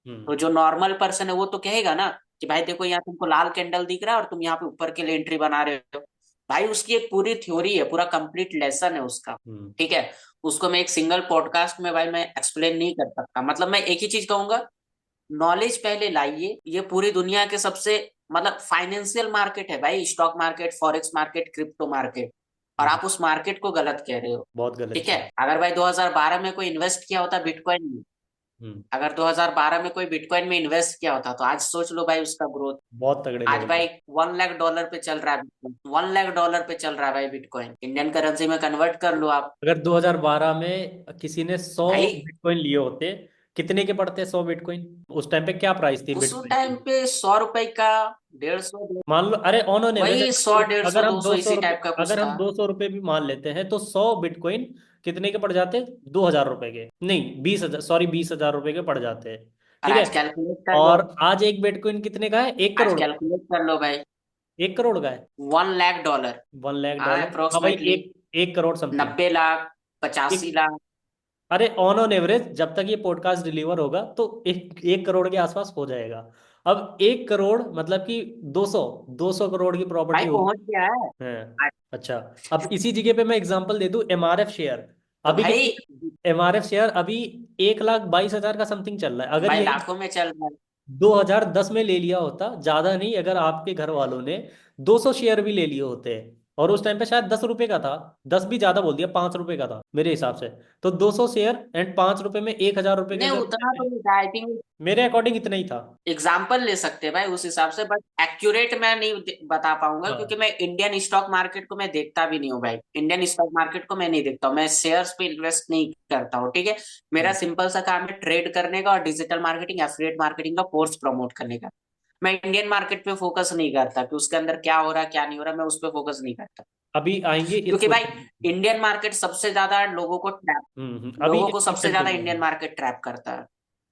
हम्म। तो जो नॉर्मल पर्सन है वो तो कहेगा ना कि भाई देखो यहाँ तुमको लाल कैंडल दिख रहा है और तुम यहाँ पे ऊपर के लिए एंट्री बना रहे हो। भाई उसकी एक पूरी थ्योरी है, पूरा कंप्लीट लेसन है उसका। हम्म। ठीक है, उसको मैं एक सिंगल पॉडकास्ट में भाई मैं एक्सप्लेन नहीं कर सकता। मतलब मैं एक ही चीज कहूंगा, नॉलेज पहले लाइए। ये पूरी दुनिया के सबसे, मतलब फाइनेंशियल मार्केट है भाई, stock market, forex market, crypto market, और हम्म। आप उस मार्केट को गलत कह रहे हो। बहुत गलत ठीक है, चीज। अगर भाई 2012 में कोई इन्वेस्ट किया होता बिटकॉइन में, हम्म। अगर 2012 में कोई बिटकॉइन में इन्वेस्ट किया होता तो आज सोच लो भाई उसका ग्रोथ। बहुत तगड़े आज लेवल पे। भाई 1 लाख डॉलर पे चल रहा है बिटकॉइन, 1 लाख डॉलर पे चल रहा है भाई बिटकॉइन, इंडियन करेंसी में कन्वर्ट कर लो आप। अगर 2012 में किसी ने 100 भाई बिटकॉइन लिए होते, कितने के पड़ते 100 बिटकॉइन? उस टाइम पे क्या प्राइस थी उस बिटकॉइन टाइम की? पे 100 रुपए का, 150, मान लो, अरे ऑन ऑन एवरेज, वही 100, डेढ़ अगर सौ, हम दो दो सौ सौ इसी रुपये टाइप का कुछ अगर था। हम 200 रुपये भी मान लेते हैं तो 100 बिटकॉइन कितने के पड़ जाते? 2000 रुपए के, नहीं 20,000, सॉरी 20,000 रुपए के पड़ जाते हैं। और ठीक है। आज कैलकुलेट कर लो। और आज एक बिटकॉइन कितने का है? एक आज करोड़ का। कैलकुलेट कर लो भाई। 1 करोड़ का है। 1 लाख डॉलर। 1 लाख डॉलर, हाँ, हाँ भाई, अप्रोक्सीमेटली। 1 करोड़ समथिंग। 90 लाख, एक, 85 लाख। अरे ऑन एवरेज जब तक ये पॉडकास्ट डिलीवर होगा तो 1 करोड़ के आसपास हो जाएगा। अब 1 करोड़ मतलब कि 200 करोड़ की प्रॉपर्टी भाई होगी। पहुंच गया है। है। अच्छा, अब इसी जगह पे मैं एग्जांपल दे दूं, एमआरएफ शेयर तो अभी भाई, कितने? एमआरएफ शेयर अभी 1,22,000 का समथिंग चल रहा है। अगर भाई यही लाखों में चल रहा है। 2010 में ले लिया होता, ज्यादा नहीं, अगर आपके घर वालों ने 200 शेयर भी ले लिए होते, और उस टाइम पे शायद 10 रुपए का था, 10 भी ज्यादा बोल दिया, 5 रुपए का था मेरे हिसाब से, तो 200 शेयर एंड 5 रुपए में 1,000 रुपए के नहीं, अगर उतना तो नहीं था आई थिंक। मेरे अकॉर्डिंग इतना ही था। एग्जाम्पल ले सकते हैं भाई उस हिसाब से, बट एक्यूरेट मैं नहीं बता पाऊंगा, क्योंकि हाँ। मैं इंडियन स्टॉक मार्केट को मैं देखता भी नहीं हूँ भाई। इंडियन स्टॉक मार्केट को मैं नहीं देखता हूँ, मैं शेयर्स पे इन्वेस्ट नहीं करता हूँ, ठीक है। मेरा हम्म। सिंपल सा काम है ट्रेड करने का और डिजिटल मार्केटिंग, एफिलिएट मार्केटिंग का कोर्स प्रमोट करने का। मैं इंडियन मार्केट पे फोकस नहीं करता कि उसके अंदर क्या हो रहा है क्या नहीं हो रहा, मैं उस पर फोकस नहीं करता। अभी आएंगे इस क्योंकि भाई क्वेश्चन। इंडियन मार्केट सबसे ज्यादा अभी लोगों इस को सबसे क्वेश्चन पे ज्यादा भी इंडियन आएंगे। मार्केट ट्रैप करता है।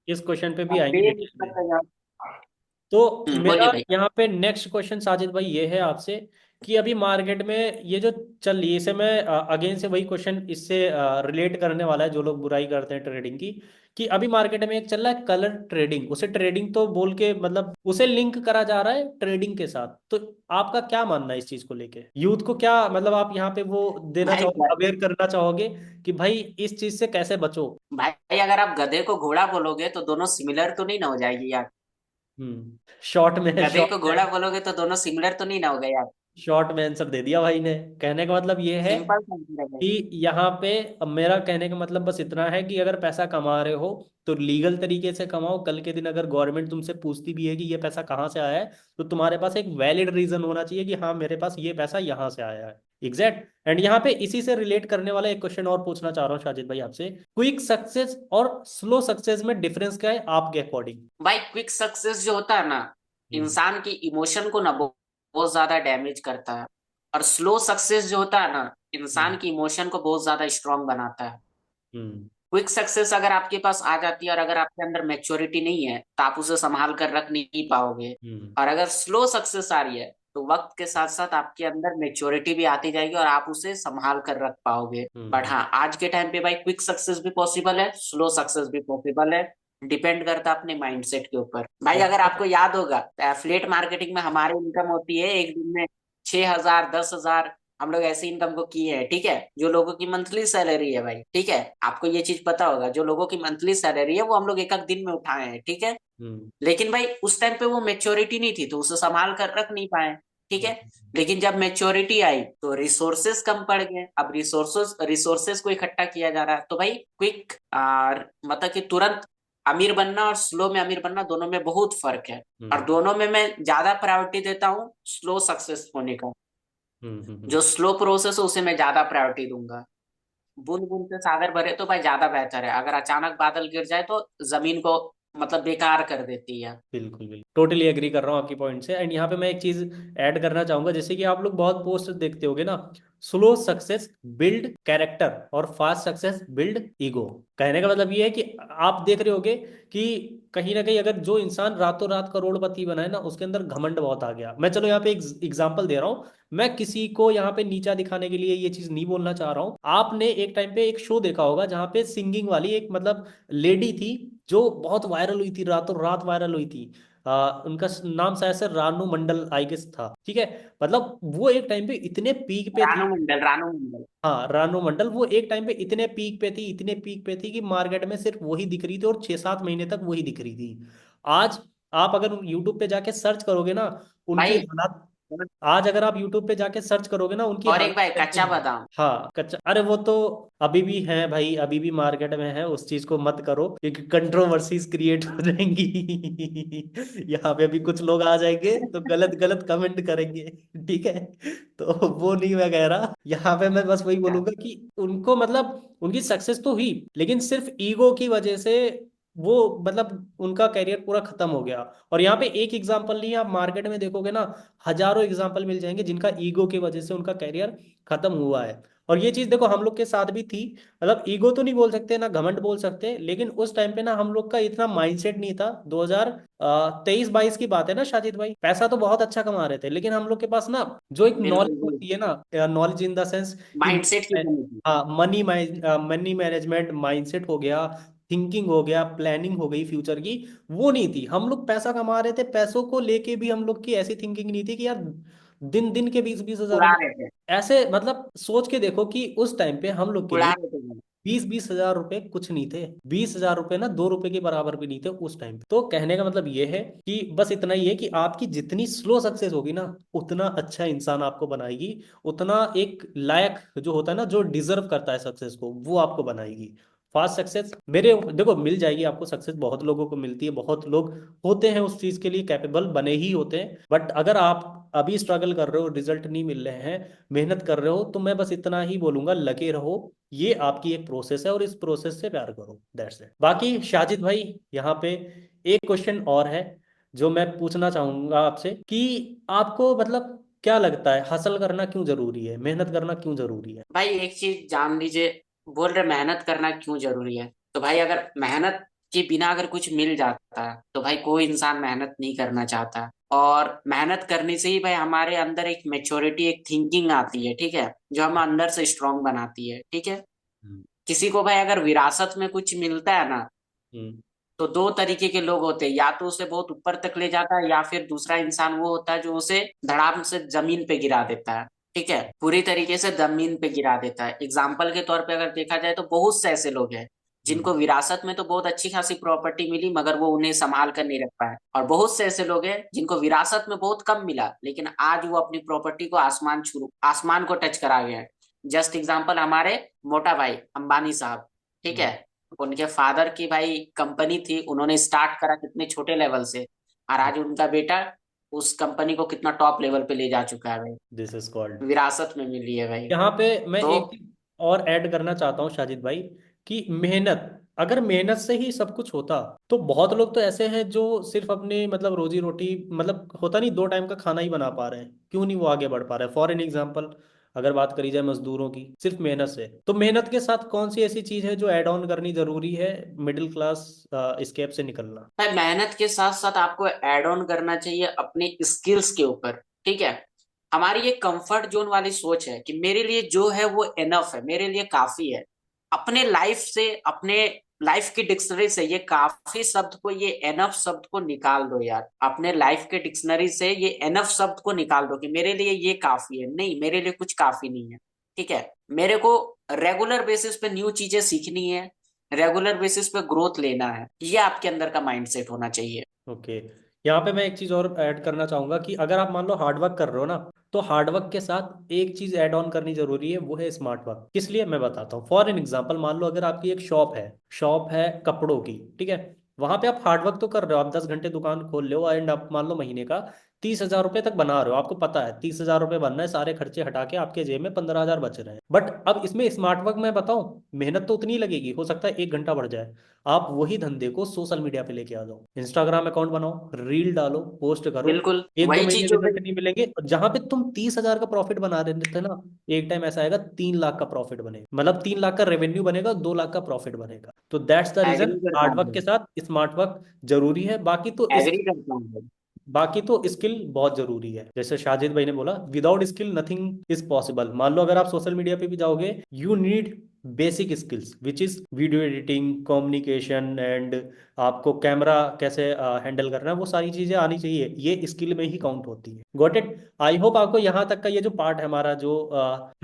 इस क्वेश्चन पे भी अब आएंगे डिटेल में। बेस। तो बोलिए मेरा भाई। यहाँ पे नेक्स्ट क्वेश्चन साजिद भाई ये है आपसे, कि अभी मार्केट में ये जो चल रही है, इसे मैं अगेन से वही क्वेश्चन इससे रिलेट करने वाला है, जो लोग बुराई करते हैं ट्रेडिंग की, कि अभी मार्केट में एक चल रहा है कलर ट्रेडिंग, उसे ट्रेडिंग तो बोल के मतलब उसे लिंक करा जा रहा है ट्रेडिंग के साथ। तो आपका क्या मानना है इस चीज को लेके? यूथ को क्या मतलब आप यहाँ पे वो देना भाई चाहोगे, अवेयर करना चाहोगे कि भाई इस चीज से कैसे बचो? भाई अगर आप गधे को घोड़ा बोलोगे तो दोनों सिमिलर तो नहीं ना हो जाएगी यार। शॉर्ट में गधे को घोड़ा बोलोगे तो दोनों सिमिलर तो नहीं ना हो गए यार। शॉर्ट में आंसर दे दिया भाई ने। कहने का मतलब ये है सिंपल सा आंसर है भाई। कि यहाँ पे, अब मेरा कहने का मतलब बस इतना है कि अगर पैसा कमा रहे हो तो लीगल तरीके से कमाओ। कल के दिन अगर गवर्नमेंट तुमसे पूछती भी है कि ये पैसा कहाँ से आया है, तो तुम्हारे पास एक वैलिड रीजन होना चाहिए कि हाँ मेरे पास ये पैसा यहाँ से आया है। एग्जैक्ट। एंड यहाँ पे इसी से रिलेट करने वाला एक क्वेश्चन और पूछना चाह रहा हूँ साजिद भाई आपसे, क्विक सक्सेस और स्लो सक्सेस में डिफरेंस क्या है आपके अकॉर्डिंग? भाई क्विक सक्सेस जो होता है ना, हम्म। इंसान की इमोशन को ना बहुत ज्यादा डैमेज करता है। और स्लो सक्सेस जो होता है ना, इंसान हम्म। की इमोशन को बहुत ज्यादा स्ट्रांग बनाता है। हम्म। क्विक सक्सेस अगर आपके पास आ जाती है और अगर आपके अंदर मैच्योरिटी नहीं है तो आप उसे संभाल कर रख नहीं पाओगे। हम्म। और अगर स्लो सक्सेस आ रही है तो वक्त के साथ साथ आपके अंदर मैच्योरिटी भी आती जाएगी और आप उसे संभाल कर रख पाओगे। बट हम्म। हाँ, आज के टाइम पे भाई क्विक सक्सेस भी पॉसिबल है, स्लो सक्सेस भी पॉसिबल है। डिपेंड करता है अपने माइंडसेट के ऊपर। भाई अगर आपको याद होगा तो एफिलिएट मार्केटिंग में हमारी इनकम होती है एक दिन में 6,000, 10,000। हम लोग ऐसी इनकम को किए हैं, ठीक है। जो लोगों की मंथली सैलरी है भाई, ठीक है। आपको ये चीज पता होगा, जो लोगों की मंथली सैलरी है वो हम लोग एक एक दिन में उठाए हैं, ठीक है। हम्म। लेकिन भाई उस टाइम पे वो मेच्योरिटी नहीं थी तो उसे संभाल कर रख नहीं पाए, ठीक है। लेकिन जब मेच्योरिटी आई तो रिसोर्सेस कम पड़ गए, अब रिसोर्सेस को इकट्ठा किया जा रहा है। तो भाई क्विक मतलब कि तुरंत अमीर बनना और स्लो में अमीर बनना, दोनों में बहुत फर्क है। और हम्म। दोनों में मैं ज्यादा प्रायोरिटी देता हूँ स्लो सक्सेस होने का। हम्म। जो स्लो प्रोसेस है उसे मैं ज्यादा प्रायोरिटी दूंगा। बूंद बूंद से सागर भरे तो भाई ज्यादा बेहतर है, अगर अचानक बादल गिर जाए तो जमीन को मतलब बेकार कर देती है। बिल्कुल बिल्कुल, टोटली एग्री कर रहा हूँ आपकी पॉइंट से। एंड यहाँ पे मैं एक चीज ऐड करना चाहूंगा, जैसे कि आप लोग बहुत पोस्ट देखते होगे ना, स्लो सक्सेस बिल्ड कैरेक्टर और फास्ट सक्सेस बिल्ड ईगो। कहने का मतलब ये है कि आप देख रहे होगे कि कहीं ना कहीं अगर जो इंसान रातों रात करोड़पति बना है ना, उसके अंदर घमंड बहुत आ गया। मैं चलो यहाँ पे एक एग्जांपल दे रहा हूँ, मैं किसी को यहाँ पे नीचा दिखाने के लिए ये चीज नहीं बोलना चाह रहा हूँ। आपने एक टाइम पे एक शो देखा होगा जहाँ पे सिंगिंग वाली एक मतलब लेडी थी, जो बहुत वायरल हुई थी, रातों रात वायरल हुई थी। उनका नाम शायद से रानू मंडल आई गेस था, ठीक है। मतलब वो एक टाइम पे इतने पीक पे थी। रानू मंडल, रानू मंडल। हाँ, रानू मंडल, वो एक टाइम पे इतने पीक पे थी, इतने पीक पे थी कि मार्केट में सिर्फ वही दिख रही थी, और 6-7 महीने तक वही दिख रही थी। आज आप अगर यूट्यूब पे जाके सर्च करोगे ना उनकी भाई हालात, आज अगर आप यूट्यूब पे जाके सर्च करोगे ना उनकी और एक हालत भाई कैसे कच्चा हैं। बादाम। हाँ, कच्चा, अरे वो तो अभी भी है भाई, अभी भी मार्केट में है, उस चीज को मत करो क्योंकि कंट्रोवर्सीज क्रिएट हो जाएंगी। यहाँ पे भी कुछ लोग आ जाएंगे तो गलत गलत कमेंट करेंगे, ठीक है। तो वो नहीं मैं कह रहा, यहाँ पे मैं बस वही बोलूंगा कि उनको मतलब उनकी सक्सेस तो हुई, लेकिन सिर्फ ईगो की वजह से वो मतलब उनका करियर पूरा खत्म हो गया। और यहाँ पे एक एग्जांपल नहीं है, आप मार्केट में देखोगे ना हजारों एग्जांपल मिल जाएंगे जिनका ईगो की वजह से उनका करियर खत्म हुआ है। और ये चीज देखो हम लोग के साथ भी थी। मतलब ईगो तो नहीं बोल सकते ना घमंड बोल सकते, लेकिन उस टाइम पे ना हम लोग का इतना माइंडसेट नहीं था। 2023-22 की बात है ना शाजिद भाई, पैसा तो बहुत अच्छा कमा रहे थे, लेकिन हम लोग के पास ना जो एक बिल्कुल नॉलेज बिल्कुल। होती है ना, नॉलेज इन द सेंस कि माइंडसेट की कमी थी। हाँ मनी मनी मैनेजमेंट माइंडसेट हो गया, थिंकिंग हो गया, प्लानिंग हो गई फ्यूचर की, वो नहीं थी। हम लोग पैसा कमा रहे थे, पैसों को लेके भी हम लोग की ऐसी थिंकिंग नहीं थी कि यार दिन दिन के 20-20 हजार उड़ा रुपए। रहे थे। ऐसे मतलब सोच के देखो कि उस टाइम पे हम लोग के उड़ा लिए रहे थे। 20-20 हजार रुपए कुछ नहीं थे। 20 हजार रुपए ना 2 रुपए के बराबर भी नहीं थे उस टाइम पे। तो कहने का मतलब ये है कि बस इतना ही है कि आपकी जितनी स्लो सक्सेस होगी ना, उतना अच्छा इंसान आपको बनाएगी, उतना एक लायक जो होता है ना, जो डिजर्व करता है सक्सेस को, वो आपको बनाएगी। फास्ट सक्सेस मेरे देखो मिल जाएगी आपको, सक्सेस बहुत लोगों को मिलती है, बहुत लोग होते हैं उस चीज के लिए कैपेबल बने ही होते हैं। बट अगर आप अभी स्ट्रगल कर रहे हो, रिजल्ट नहीं मिल रहे हैं, मेहनत कर रहे हो, तो मैं बस इतना ही बोलूंगा, लगे रहो। ये आपकी एक प्रोसेस है और इस प्रोसेस से प्यार करो, दैट्स इट। बाकी शाजिद भाई यहाँ पे एक क्वेश्चन और है जो मैं पूछना चाहूंगा आपसे कि आपको मतलब क्या लगता है, हासिल करना क्यों जरूरी है, मेहनत करना क्यों जरूरी है? भाई एक चीज जान लीजिए, बोल रहे मेहनत करना क्यों जरूरी है, तो भाई अगर मेहनत के बिना अगर कुछ मिल जाता है तो भाई कोई इंसान मेहनत नहीं करना चाहता। और मेहनत करने से ही भाई हमारे अंदर एक मेच्योरिटी, एक थिंकिंग आती है, ठीक है, जो हमें अंदर से स्ट्रांग बनाती है, ठीक है। हम्म। किसी को भाई अगर विरासत में कुछ मिलता है ना, हम्म। तो दो तरीके के लोग होते हैं, या तो उसे बहुत ऊपर तक ले जाता है, या फिर दूसरा इंसान वो होता है जो उसे धड़ाम से जमीन पे गिरा देता है, ठीक है, पूरी तरीके से जमीन पे गिरा देता है। एग्जाम्पल के तौर पे अगर देखा जाए तो बहुत से ऐसे लोग हैं हम्म। जिनको विरासत में तो बहुत अच्छी खासी प्रॉपर्टी मिली, मगर वो उन्हें संभाल कर नहीं रख पाए। और बहुत से ऐसे लोग हैं जिनको विरासत में बहुत कम मिला, लेकिन आज वो अपनी प्रॉपर्टी को आसमान को टच करा गए हैं। जस्ट एग्जाम्पल हमारे मोटा भाई अंबानी साहब, ठीक है। हम्म। उनके फादर की भाई कंपनी थी, उन्होंने स्टार्ट करा कितने छोटे लेवल से, और आज उनका बेटा उस कंपनी को कितना टॉप लेवल पे ले जा चुका है भाई। This is called. विरासत में मिली है भाई। यहाँ पे मैं तो एक चीज और ऐड करना चाहता हूँ शाजिद भाई, कि मेहनत, अगर मेहनत से ही सब कुछ होता, तो बहुत लोग तो ऐसे हैं जो सिर्फ अपने मतलब रोजी रोटी, मतलब होता नहीं, 2 टाइम का खाना ही बना पा रहे हैं, क्यों नहीं वो आगे बढ़ पा रहे हैं? फॉर एन एग्जाम्पल अगर बात करी जाए मजदूरों की, सिर्फ मेहनत से, तो मेहनत के साथ कौन सी ऐसी चीज है जो ऐड ऑन करनी जरूरी है मिडिल क्लास स्केप से निकलना? भाई मेहनत के साथ साथ आपको एड ऑन करना चाहिए अपने स्किल्स के ऊपर, ठीक है। हमारी ये कंफर्ट जोन वाली सोच है कि मेरे लिए जो है वो एनफ है, मेरे लिए काफी है। अपने लाइफ से, अपने लाइफ की डिक्शनरी से ये काफी शब्द को, ये एनफ शब्द को निकाल दो यार। अपने लाइफ के डिक्शनरी से ये एनफ शब्द को निकाल दो कि मेरे लिए ये काफी है। नहीं, मेरे लिए कुछ काफी नहीं है, ठीक है। मेरे को रेगुलर बेसिस पे न्यू चीजें सीखनी है, रेगुलर बेसिस पे ग्रोथ लेना है, ये आपके अंदर का माइंडसेट होना चाहिए। ओके। यहाँ पे मैं एक चीज और ऐड करना चाहूंगा कि अगर आप मान लो हार्डवर्क कर रहे हो ना, तो हार्डवर्क के साथ एक चीज ऐड ऑन करनी जरूरी है, वो है स्मार्ट वर्क। किस लिए मैं बताता हूँ। फॉर एन एग्जांपल मान लो अगर आपकी एक शॉप है कपड़ों की, ठीक है, वहां पे आप हार्डवर्क तो कर रहे हो, आप 10 घंटे दुकान खोल रहे हो, एंड आप मान लो महीने का 30 हजार रुपये तक बना रहे हो, आपको पता है 30 हजार रुपये बनना है, सारे खर्चे हटा के आपके जेब में 15 हजार बच रहे हैं। बट अब इसमें स्मार्ट वर्क मैं बताऊं, मेहनत तो उतनी ही लगेगी, हो सकता है 1 घंटा बढ़ जाए। आप वही धंधे को सोशल मीडिया पे लेके आ जाओ, इंस्टाग्राम अकाउंट बनाओ, रील डालो, पोस्ट करो, बिल्कुल 1-2 महीने वही चीज हो रिजल्ट गई। नहीं मिलेंगे, जहां पे तुम 30 हजार का प्रॉफिट बना रहे थे ना, एक टाइम ऐसा आएगा 3 लाख का प्रॉफिट बनेगा, मतलब 3 लाख का रेवेन्यू बनेगा, 2 लाख का प्रॉफिट बनेगा। तो दैट्स द रीजन एग्री करता हूँ हार्डवर्क भाई, के साथ स्मार्ट वर्क जरूरी है। एग्री करता हूँ भाई। बाकी तो स्किल बहुत जरूरी है, जैसे शाजिद भाई ने बोला, without skill nothing is possible. मान लो अगर आप सोशल मीडिया पे भी जाओगे, you need basic skills which is video editing, communication, and आपको कैमरा कैसे हैंडल करना है, वो सारी चीजें आनी चाहिए, ये स्किल में ही काउंट होती है। Got it. आई होप आपको यहाँ तक का ये जो पार्ट है हमारा, जो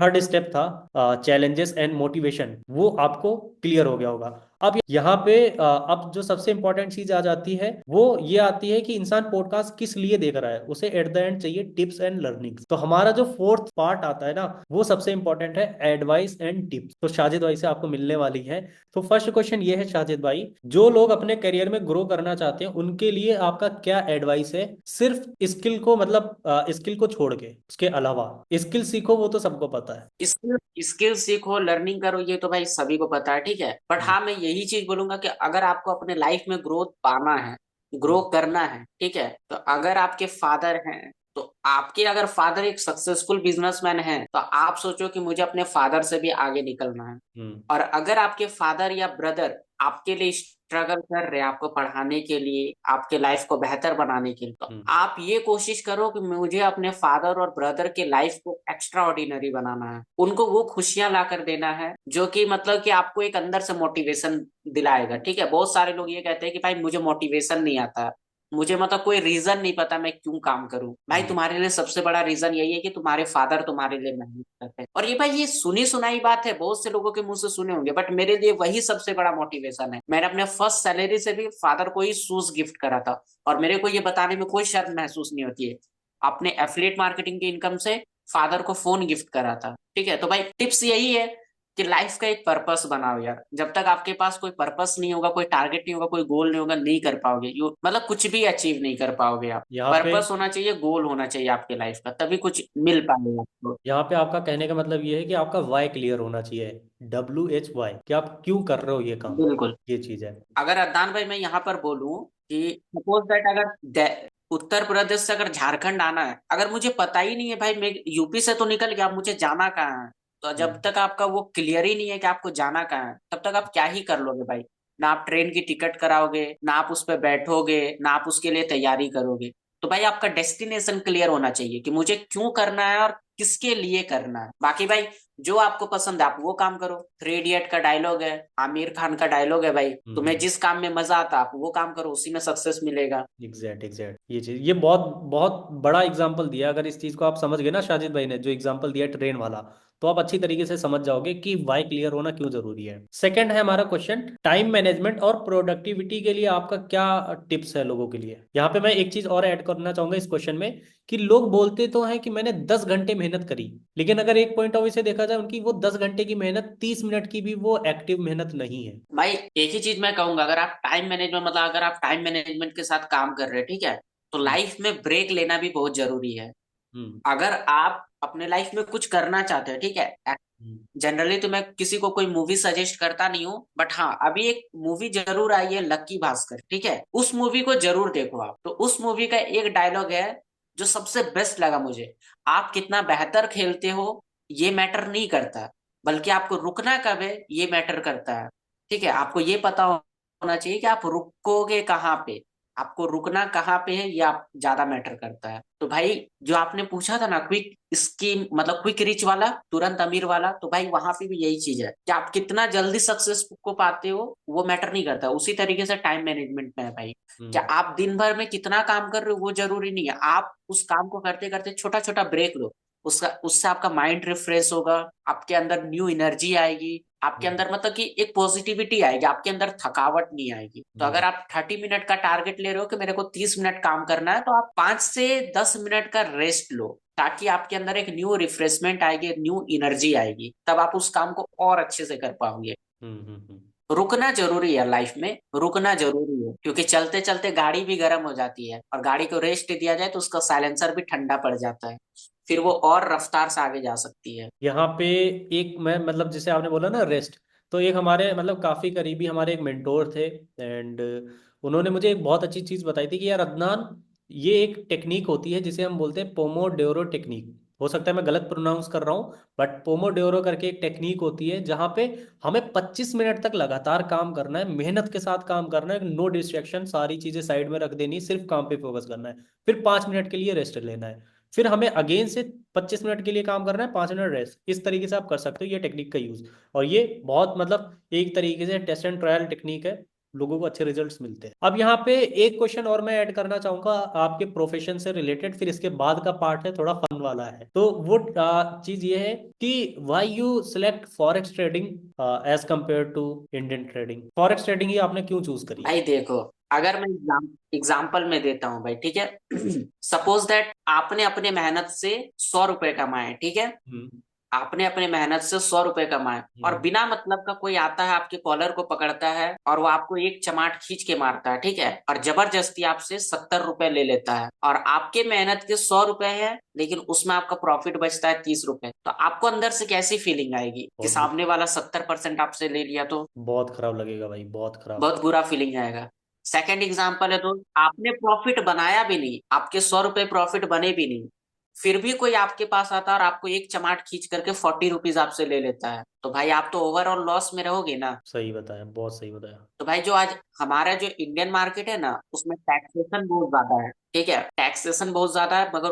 थर्ड स्टेप था, चैलेंजेस एंड मोटिवेशन, वो आपको क्लियर हो गया होगा। अब यहाँ पे अब जो सबसे इंपॉर्टेंट चीज आ जाती है, वो ये आती है कि इंसान पॉडकास्ट किस लिए देख रहा है, उसे एट द एंड चाहिए टिप्स एंड लर्निंग्स। तो हमारा जो फोर्थ पार्ट आता है ना, वो सबसे इंपॉर्टेंट है, एडवाइस एंड टिप्स। तो शाजिद भाई से आपको मिलने वाली है। तो फर्स्ट क्वेश्चन ये है शाजिद भाई, जो लोग अपने करियर में ग्रो करना चाहते हैं, उनके लिए आपका क्या एडवाइस है? सिर्फ स्किल को मतलब स्किल को छोड़ के, उसके अलावा स्किल सीखो, वो तो सबको पता है। स्किल स्किल सीखो, लर्निंग करो, ये तो भाई सभी को पता है, ठीक है। बट हम्म। हाँ, मैं यही चीज बोलूंगा कि अगर आपको अपने लाइफ में ग्रोथ पाना है, ग्रो हम्म। करना है, ठीक है, तो अगर आपके फादर हैं तो आपके अगर फादर एक सक्सेसफुल बिजनेसमैन है तो आप सोचो कि मुझे अपने फादर से भी आगे निकलना है। हम्म। और अगर आपके फादर या ब्रदर आपके लिए स्ट्रगल कर रहे हैं, आपको पढ़ाने के लिए, आपके लाइफ को बेहतर बनाने के लिए, तो हम्म। आप ये कोशिश करो कि मुझे अपने फादर और ब्रदर के लाइफ को एक्स्ट्रा ऑर्डिनरी बनाना है, उनको वो खुशियां ला कर देना है जो कि मतलब कि आपको एक अंदर से मोटिवेशन दिलाएगा। ठीक है, बहुत सारे लोग ये कहते हैं कि भाई मुझे मोटिवेशन नहीं आता, मुझे मतलब कोई रीजन नहीं पता मैं क्यों काम करूं। भाई हम्म। तुम्हारे लिए सबसे बड़ा रीजन यही है कि तुम्हारे फादर तुम्हारे लिए मेहनत करते हैं। और ये भाई ये सुनी सुनाई बात है, बहुत से लोगों के मुंह से सुने होंगे, बट मेरे लिए वही सबसे बड़ा मोटिवेशन है। मैंने अपने फर्स्ट सैलरी से भी फादर को ही शूज गिफ्ट करा था, और मेरे को ये बताने में कोई शर्म महसूस नहीं होती है। अपने एफिलिएट मार्केटिंग की इनकम से फादर को फोन गिफ्ट करा था। ठीक है, तो भाई टिप्स यही है कि लाइफ का एक पर्पस बनाओ यार। जब तक आपके पास कोई पर्पस नहीं होगा, कोई टारगेट नहीं होगा, कोई गोल नहीं होगा, नहीं कर पाओगे। यू मतलब कुछ भी अचीव नहीं कर पाओगे आप। यहाँ पे पर्पस होना चाहिए, गोल होना चाहिए आपके लाइफ का, तभी कुछ मिल पाएगा आपको। यहाँ पे आपका कहने का मतलब ये है कि आपका वाई क्लियर होना चाहिए। WHY, कि आप क्यों कर रहे हो ये काम। बिल्कुल। ये चीज है। अगर अदनान भाई मैं यहाँ पर बोलूं कि सपोज दैट अगर उत्तर प्रदेश से अगर झारखंड आना है, अगर मुझे पता ही नहीं है भाई, मैं यूपी से तो निकल गया, अब मुझे जाना कहाँ है। तो जब हम्म। तक आपका वो क्लियर ही नहीं है कि आपको जाना कहाँ है, तब तक आप क्या ही कर लोगे भाई। ना आप ट्रेन की टिकट कराओगे, ना आप उस पर बैठोगे, ना आप उसके लिए तैयारी करोगे। तो भाई आपका डेस्टिनेशन क्लियर होना चाहिए कि मुझे क्यों करना है और किसके लिए करना है। बाकी भाई जो आपको पसंद है आप वो काम करो। थ्री इडियट का डायलॉग है, आमिर खान का डायलॉग है भाई, तुम्हें हम्म। जिस काम में मजा आता आप वो काम करो, उसी में सक्सेस मिलेगा। एग्जैक्ट ये चीज, ये बहुत बहुत बड़ा एग्जाम्पल दिया। अगर इस चीज को आप समझ गए ना, साजिद भाई ने जो एग्जाम्पल दिया ट्रेन वाला, तो आप अच्छी तरीके से समझ जाओगे कि वाई क्लियर होना क्यों जरूरी है। सेकंड है हमारा क्वेश्चन, टाइम मैनेजमेंट और प्रोडक्टिविटी के लिए आपका क्या टिप्स है लोगों के लिए। यहाँ पे मैं एक चीज और ऐड करना चाहूंगा इस क्वेश्चन में, कि लोग बोलते तो हैं कि मैंने 10 घंटे मेहनत करी, लेकिन अगर एक पॉइंट ऑफ व्यू से देखा जाए, उनकी वो 10 घंटे की मेहनत 30 मिनट की भी वो एक्टिव मेहनत नहीं है। भाई एक ही चीज मैं कहूंगा, अगर आप टाइम मैनेजमेंट मतलब अगर आप टाइम मैनेजमेंट के साथ काम कर रहे हैं, ठीक है, तो हम्म। लाइफ में ब्रेक लेना भी बहुत जरूरी है। हम्म। अगर आप अपने लाइफ में कुछ करना चाहते हैं, ठीक है, हम्म। जनरली तो मैं किसी को कोई मूवी सजेस्ट करता नहीं हूँ, बट हाँ अभी एक मूवी जरूर आई है लक्की भास्कर, ठीक है, उस मूवी को जरूर देखो आप। तो उस मूवी का एक डायलॉग है जो सबसे बेस्ट लगा मुझे, आप कितना बेहतर खेलते हो ये मैटर नहीं करता, बल्कि आपको रुकना कब है ये मैटर करता है। ठीक है, आपको ये पता होना चाहिए कि आप रुकोगे कहाँ पे, आपको रुकना कहाँ पे है, ये आप ज्यादा मैटर करता है। तो भाई जो आपने पूछा था ना, क्विक स्कीम मतलब क्विक रिच वाला, तुरंत अमीर वाला, तो भाई वहां पे भी यही चीज है कि आप कितना जल्दी सक्सेस को पाते हो वो मैटर नहीं करता। उसी तरीके से टाइम मैनेजमेंट में है भाई, क्या हम्म। आप दिन भर में कितना काम कर रहे हो वो जरूरी नहीं है। आप उस काम को करते करते छोटा छोटा ब्रेक लो, उसका उससे आपका माइंड रिफ्रेश होगा, आपके अंदर न्यू एनर्जी आएगी, आपके हम्म। अंदर मतलब कि एक पॉजिटिविटी आएगी, आपके अंदर थकावट नहीं आएगी। तो हम्म। अगर आप 30 मिनट का टारगेट ले रहे हो कि मेरे को 30 मिनट काम करना है, तो आप 5 से 10 मिनट का रेस्ट लो, ताकि आपके अंदर एक न्यू रिफ्रेशमेंट आएगी, न्यू एनर्जी आएगी, तब आप उस काम को और अच्छे से कर पाओगे। हम्म। हम्म। रुकना जरूरी है लाइफ में, रुकना जरूरी है, क्योंकि चलते चलते गाड़ी भी गर्म हो जाती है, और गाड़ी को रेस्ट दिया जाए तो उसका साइलेंसर भी ठंडा पड़ जाता है, फिर वो और रफ्तार से आगे जा सकती है। यहाँ पे एक मैं मतलब जैसे आपने बोला ना रेस्ट, तो एक हमारे मतलब काफ़ी करीबी हमारे एक मेंटोर थे, एंड उन्होंने मुझे एक बहुत अच्छी चीज़ बताई थी कि यार अदनान, ये एक टेक्निक होती है जिसे हम बोलते हैं पोमोडोरो टेक्निक। हो सकता है मैं गलत प्रोनाउंस कर रहा हूँ, बट पोमोडोरो करके एक टेक्निक होती है जहाँ पे हमें 25 मिनट तक लगातार काम करना है, मेहनत के साथ काम करना है, नो डिस्ट्रैक्शन, सारी चीज़ें साइड में रख देनी, सिर्फ काम पे फोकस करना है, फिर 5 मिनट के लिए रेस्ट लेना है, फिर हमें अगेन से 25 मिनट के लिए काम करना है, 5 मिनट रेस्ट। इस तरीके से आप कर सकते हो ये टेक्निक का यूज। और ये बहुत मतलब एक तरीके से टेस्ट एंड ट्रायल टेक्निक है, लोगों को अच्छे रिजल्ट्स मिलते हैं। अब यहाँ पे एक क्वेश्चन और मैं ऐड करना चाहूंगा आपके प्रोफेशन से रिलेटेड, फिर इसके बाद का पार्ट है थोड़ा फन वाला है। तो वो चीज ये है कि why you select forex trading as compare to Indian trading. Forex trading ही आपने क्यों चूज करी। भाई देखो, अगर मैं एग्जाम्पल में देता हूँ भाई, ठीक है, सपोज दैट आपने अपने मेहनत से 100 रुपए कमाए, ठीक है, हम्म। आपने अपने मेहनत से 100 रुपए कमाए, और हम्म। बिना मतलब का कोई आता है आपके कॉलर को पकड़ता है और वो आपको एक चमाट खींच के मारता है, ठीक है, और जबरदस्ती आपसे 70 रुपए ले लेता है, और आपके मेहनत के 100 रुपए हैं लेकिन उसमें आपका प्रॉफिट बचता है 30 रुपए, तो आपको अंदर से कैसी फीलिंग आएगी कि बहुत सामने वाला 70% आपसे ले लिया तो? बहुत खराब लगेगा भाई, बहुत खराब। बहुत बुरा फीलिंग आएगा। सेकंड एग्जांपल है, तो आपने प्रॉफिट बनाया भी नहीं, आपके 100 रुपए प्रॉफिट बने भी नहीं, फिर भी कोई आपके पास आता है और आपको एक चमाट खींच करके 40 रुपीज आपसे ले लेता है, तो भाई आप तो ओवरऑल लॉस में रहोगे ना। सही बताया, बहुत सही बताया। तो भाई जो आज हमारा जो इंडियन मार्केट है ना, उसमें टैक्सेशन बहुत ज्यादा है, ठीक है, टैक्सेशन बहुत ज्यादा है, मगर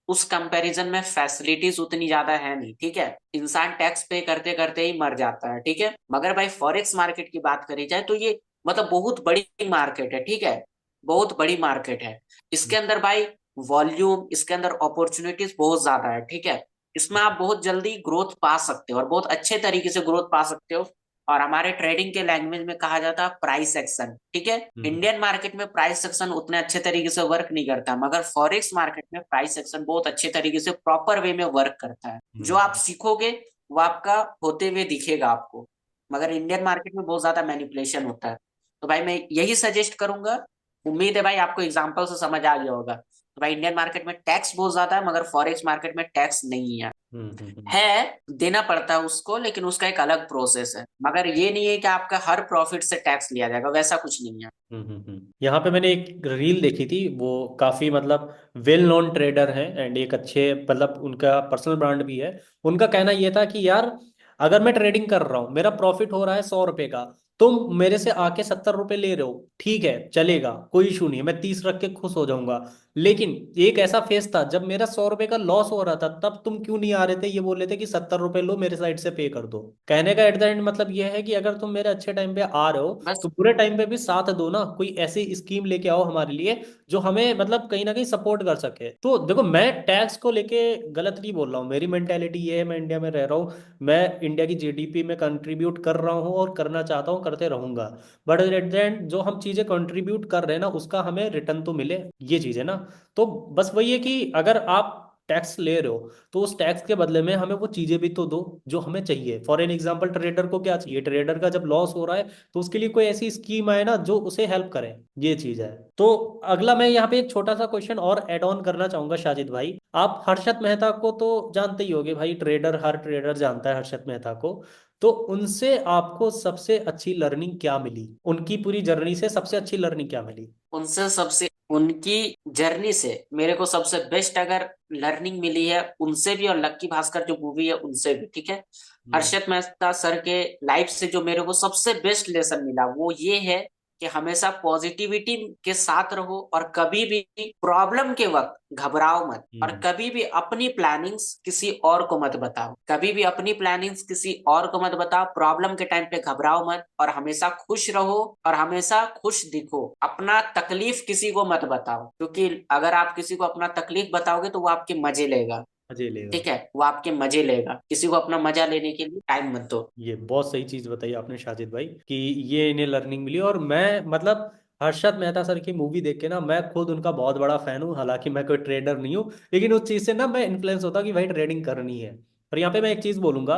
उस कंपैरिजन में फैसिलिटीज उतनी ज्यादा है नहीं, ठीक है, इंसान टैक्स पे करते करते ही मर जाता है, ठीक है। मगर भाई फॉरेक्स मार्केट की बात करी जाए तो ये मतलब बहुत बड़ी मार्केट है, ठीक है, बहुत बड़ी मार्केट है। इसके अंदर भाई वॉल्यूम, इसके अंदर अपॉर्चुनिटीज बहुत ज्यादा है, ठीक है, इसमें आप बहुत जल्दी ग्रोथ पा सकते हो और बहुत अच्छे तरीके से ग्रोथ पा सकते हो। और हमारे ट्रेडिंग के लैंग्वेज में कहा जाता है प्राइस एक्शन, ठीक है। हम्म इंडियन मार्केट में प्राइस एक्शन उतने अच्छे तरीके से वर्क नहीं करता, मगर फॉरेक्स मार्केट में प्राइस एक्शन बहुत अच्छे तरीके से प्रॉपर वे में वर्क करता है। जो आप हम्म सीखोगे वो आपका होते हुए दिखेगा आपको, मगर इंडियन मार्केट में बहुत ज्यादा मैनिपुलेशन होता है। तो भाई मैं यही सजेस्ट करूंगा, उम्मीद है भाई आपको एग्जाम्पल से समझ आ गया होगा। तो भाई इंडियन मार्केट में टैक्स बहुत ज्यादा है, मगर फॉरेक्स मार्केट में टैक्स नहीं है। हम्म हम्म हम्म है, देना पड़ता है उसको, लेकिन उसका एक अलग प्रोसेस है, मगर ये नहीं है कि आपका हर प्रॉफिट से टैक्स लिया जाएगा, वैसा कुछ नहीं है। यहाँ पे मैंने एक रील देखी थी, वो काफी मतलब वेल नोन ट्रेडर हैं एंड एक अच्छे मतलब उनका पर्सनल ब्रांड भी है। उनका कहना ये था कि यार अगर मैं ट्रेडिंग कर रहा हूँ, मेरा प्रॉफिट हो रहा है 100 रुपए का, तुम मेरे से आके 70 रुपए ले रहे हो, ठीक है चलेगा, कोई इशू नहीं है, मैं 30 रख के खुश हो जाऊंगा। लेकिन एक ऐसा फेस था जब मेरा 100 रुपए का लॉस हो रहा था, तब तुम क्यों नहीं आ रहे थे, ये बोल रहे थे कि 70 रुपए लो मेरे साइड से पे कर दो। कहने का एट द एंड मतलब ये है कि अगर तुम मेरे अच्छे टाइम पे आ रहे हो बस तो बुरे टाइम पे भी साथ दो ना, कोई ऐसी स्कीम लेके आओ हमारे लिए जो हमें मतलब कहीं ना कहीं सपोर्ट कर सके। तो देखो मैं टैक्स को लेके गलत नहीं बोल रहा हूँ, मेरी मेंटेलिटी ये है, मैं इंडिया में रह रहा हूँ, मैं इंडिया की जीडीपी में कंट्रीब्यूट कर रहा हूँ और करना चाहता हूँ, करते रहूंगा। बट एट द एंड जो हम चीजें कंट्रीब्यूट कर रहे हैं ना, उसका हमें रिटर्न तो मिले, ये चीज है ना। तो बस वही है कि अगर आप टैक्स ले रहे हो तो उस टैक्स के बदले में हमें वो चीजें भी तो दो जो हमें चाहिए। फॉर एन एग्जाम्पल ट्रेडर को क्या चाहिए, ट्रेडर का जब लॉस हो रहा है तो उसके लिए कोई ऐसी स्कीम आए ना जो उसे हेल्प करे, ये चीज है। तो अगला मैं यहाँ पे एक छोटा सा क्वेश्चन और ऐड ऑन करना चाहूंगा साजिद भाई। आप हर्षद मेहता को तो जानते ही होगे भाई, ट्रेडर हर ट्रेडर जानता है हर्षद मेहता को। तो उनसे आपको सबसे अच्छी लर्निंग क्या मिली, उनकी पूरी जर्नी से सबसे अच्छी लर्निंग क्या मिली? उनसे सबसे उनकी जर्नी से मेरे को सबसे बेस्ट अगर लर्निंग मिली है उनसे भी, और लक्की भास्कर जो मूवी है उनसे भी, ठीक है। हम्म हर्षद मेहता सर के लाइफ से जो मेरे को सबसे बेस्ट लेसन मिला वो ये है कि हमेशा पॉजिटिविटी के साथ रहो, और कभी भी प्रॉब्लम के वक्त घबराओ मत, और हम्म कभी भी अपनी प्लानिंग्स किसी और को मत बताओ, कभी भी अपनी प्लानिंग्स किसी और को मत बताओ, प्रॉब्लम के टाइम पे घबराओ मत, और हमेशा खुश रहो और हमेशा खुश दिखो। अपना तकलीफ किसी को मत बताओ, क्योंकि अगर आप किसी को अपना तकलीफ बताओगे तो वो आपके मजे लेगा, अजय लेगा। ठीक है, वो आपके मजे लेगा, किसी को अपना मजा लेने के लिए टाइम मत दो। ये बहुत सही चीज बताई आपने साजिद भाई कि ये इन्हें लर्निंग मिली। और मैं मतलब हर्षद मेहता सर की मूवी देख के ना, मैं खुद उनका बहुत बड़ा फैन हूँ, हालांकि मैं कोई ट्रेडर नहीं हूँ, लेकिन उस चीज से ना मैं इन्फ्लुएंस होता कि भाई ट्रेडिंग करनी है। और यहाँ पे मैं एक चीज बोलूंगा,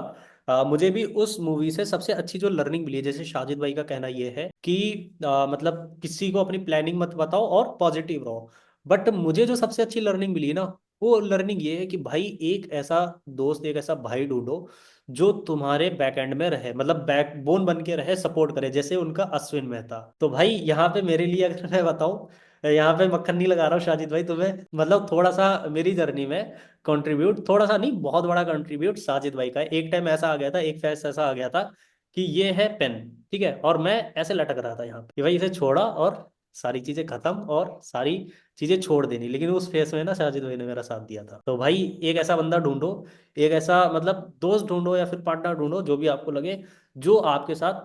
मुझे भी उस मूवी से सबसे अच्छी जो लर्निंग मिली है, जैसे साजिद भाई का कहना ये है कि मतलब किसी को अपनी प्लानिंग मत बताओ और पॉजिटिव रहो। बट मुझे जो सबसे अच्छी लर्निंग मिली ना, वो लर्निंग ये है कि भाई एक ऐसा दोस्त, एक ऐसा भाई ढूंढो जो तुम्हारे बैक एंड में रहे, मतलब बैकबोन बन के रहे, सपोर्ट करे, जैसे उनका अश्विन मेहता। तो भाई यहाँ पे मेरे लिए अगर मैं बताऊं, यहाँ पे मक्खन नहीं लगा रहा हूँ शाजिद भाई तुम्हें, मतलब थोड़ा सा मेरी जर्नी में कंट्रीब्यूट, थोड़ा सा नहीं बहुत बड़ा कंट्रीब्यूट साजिद भाई का है। एक टाइम ऐसा आ गया था, एक फेस ऐसा आ गया था कि ये है पेन, ठीक है, और मैं ऐसे लटक रहा था यहाँ पे कि भाई इसे छोड़ा और सारी चीजें खत्म और सारी चीजें छोड़ देनी, लेकिन उस फेस में ना साजिद भाई ने मेरा साथ दिया था। तो भाई एक ऐसा बंदा ढूंढो, एक ऐसा मतलब दोस्त ढूंढो या फिर पार्टनर ढूंढो जो भी आपको लगे, जो आपके साथ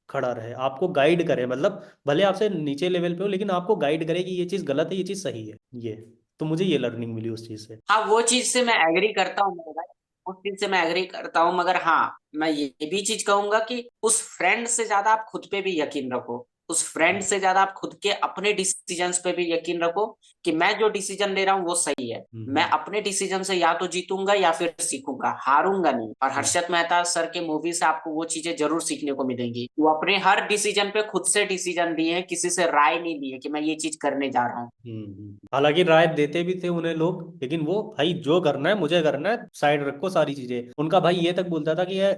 खड़ा रहे, आपको गाइड करे, मतलब भले आपसे नीचे लेवल पे हो लेकिन आपको गाइड करे कि ये चीज गलत है, ये चीज सही है। ये तो मुझे ये लर्निंग मिली उस चीज से। हाँ, वो चीज से मैं एग्री करता हूँ मेरे भाई, उस चीज से मैं एग्री करता हूँ, मगर हाँ मैं ये भी चीज कहूंगा कि उस फ्रेंड से ज्यादा आप खुद पे भी यकीन रखो, उस फ्रेंड से ज्यादा आप खुद के अपने डिसीजंस पे भी यकीन रखो, कि मैं जो डिसीजन ले रहा हूँ वो सही है। मैं हम्म अपने डिसीजन से या तो जीतूंगा या फिर सीखूंगा, हारूंगा नहीं। और हम्म हर्षद मेहता सर के मूवी से आपको वो चीजें जरूर सीखने को मिलेंगी। वो अपने हर डिसीजन पे खुद से डिसीजन लिए हैं, किसी से राय नहीं ली है कि मैं ये चीज करने जा रहा हूँ। हालांकि राय देते भी थे उन्हें लोग, लेकिन वो भाई जो करना है मुझे करना है, साइड रखो सारी चीजें। उनका भाई ये तक बोलता था कि ये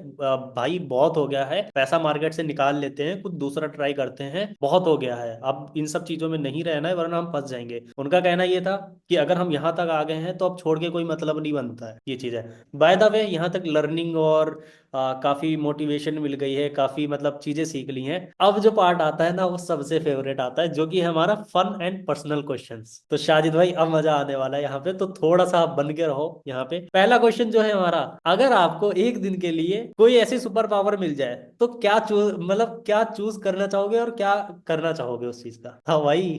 भाई बहुत हो गया है, पैसा मार्केट से निकाल लेते हैं, कुछ दूसरा ट्राई करते हैं, हैं, बहुत हो गया है, अब इन सब चीजों में नहीं रहना है वरना हम फंस जाएंगे। उनका कहना ये था कि अगर हम यहाँ तक आ गए हैं तो अब छोड़ के कोई मतलब नहीं बनता है, ये चीज है। बाय द वे, यहाँ तक लर्निंग और काफी मोटिवेशन मिल गई है, काफी मतलब चीजें सीख ली हैं। अब जो पार्ट आता है ना, वो सबसे फेवरेट आता है, जो कि है हमारा फन एंड पर्सनल क्वेश्चंस। तो शाजिद भाई, अब मजा आने वाला है यहाँ पे, तो थोड़ा सा आप बन के रहो यहाँ पे। पहला क्वेश्चन जो है हमारा, अगर आपको एक दिन के लिए कोई ऐसी सुपर पावर मिल जाए तो क्या चूज, मतलब क्या चूज करना चाहोगे और क्या करना चाहोगे उस चीज का? हाँ भाई।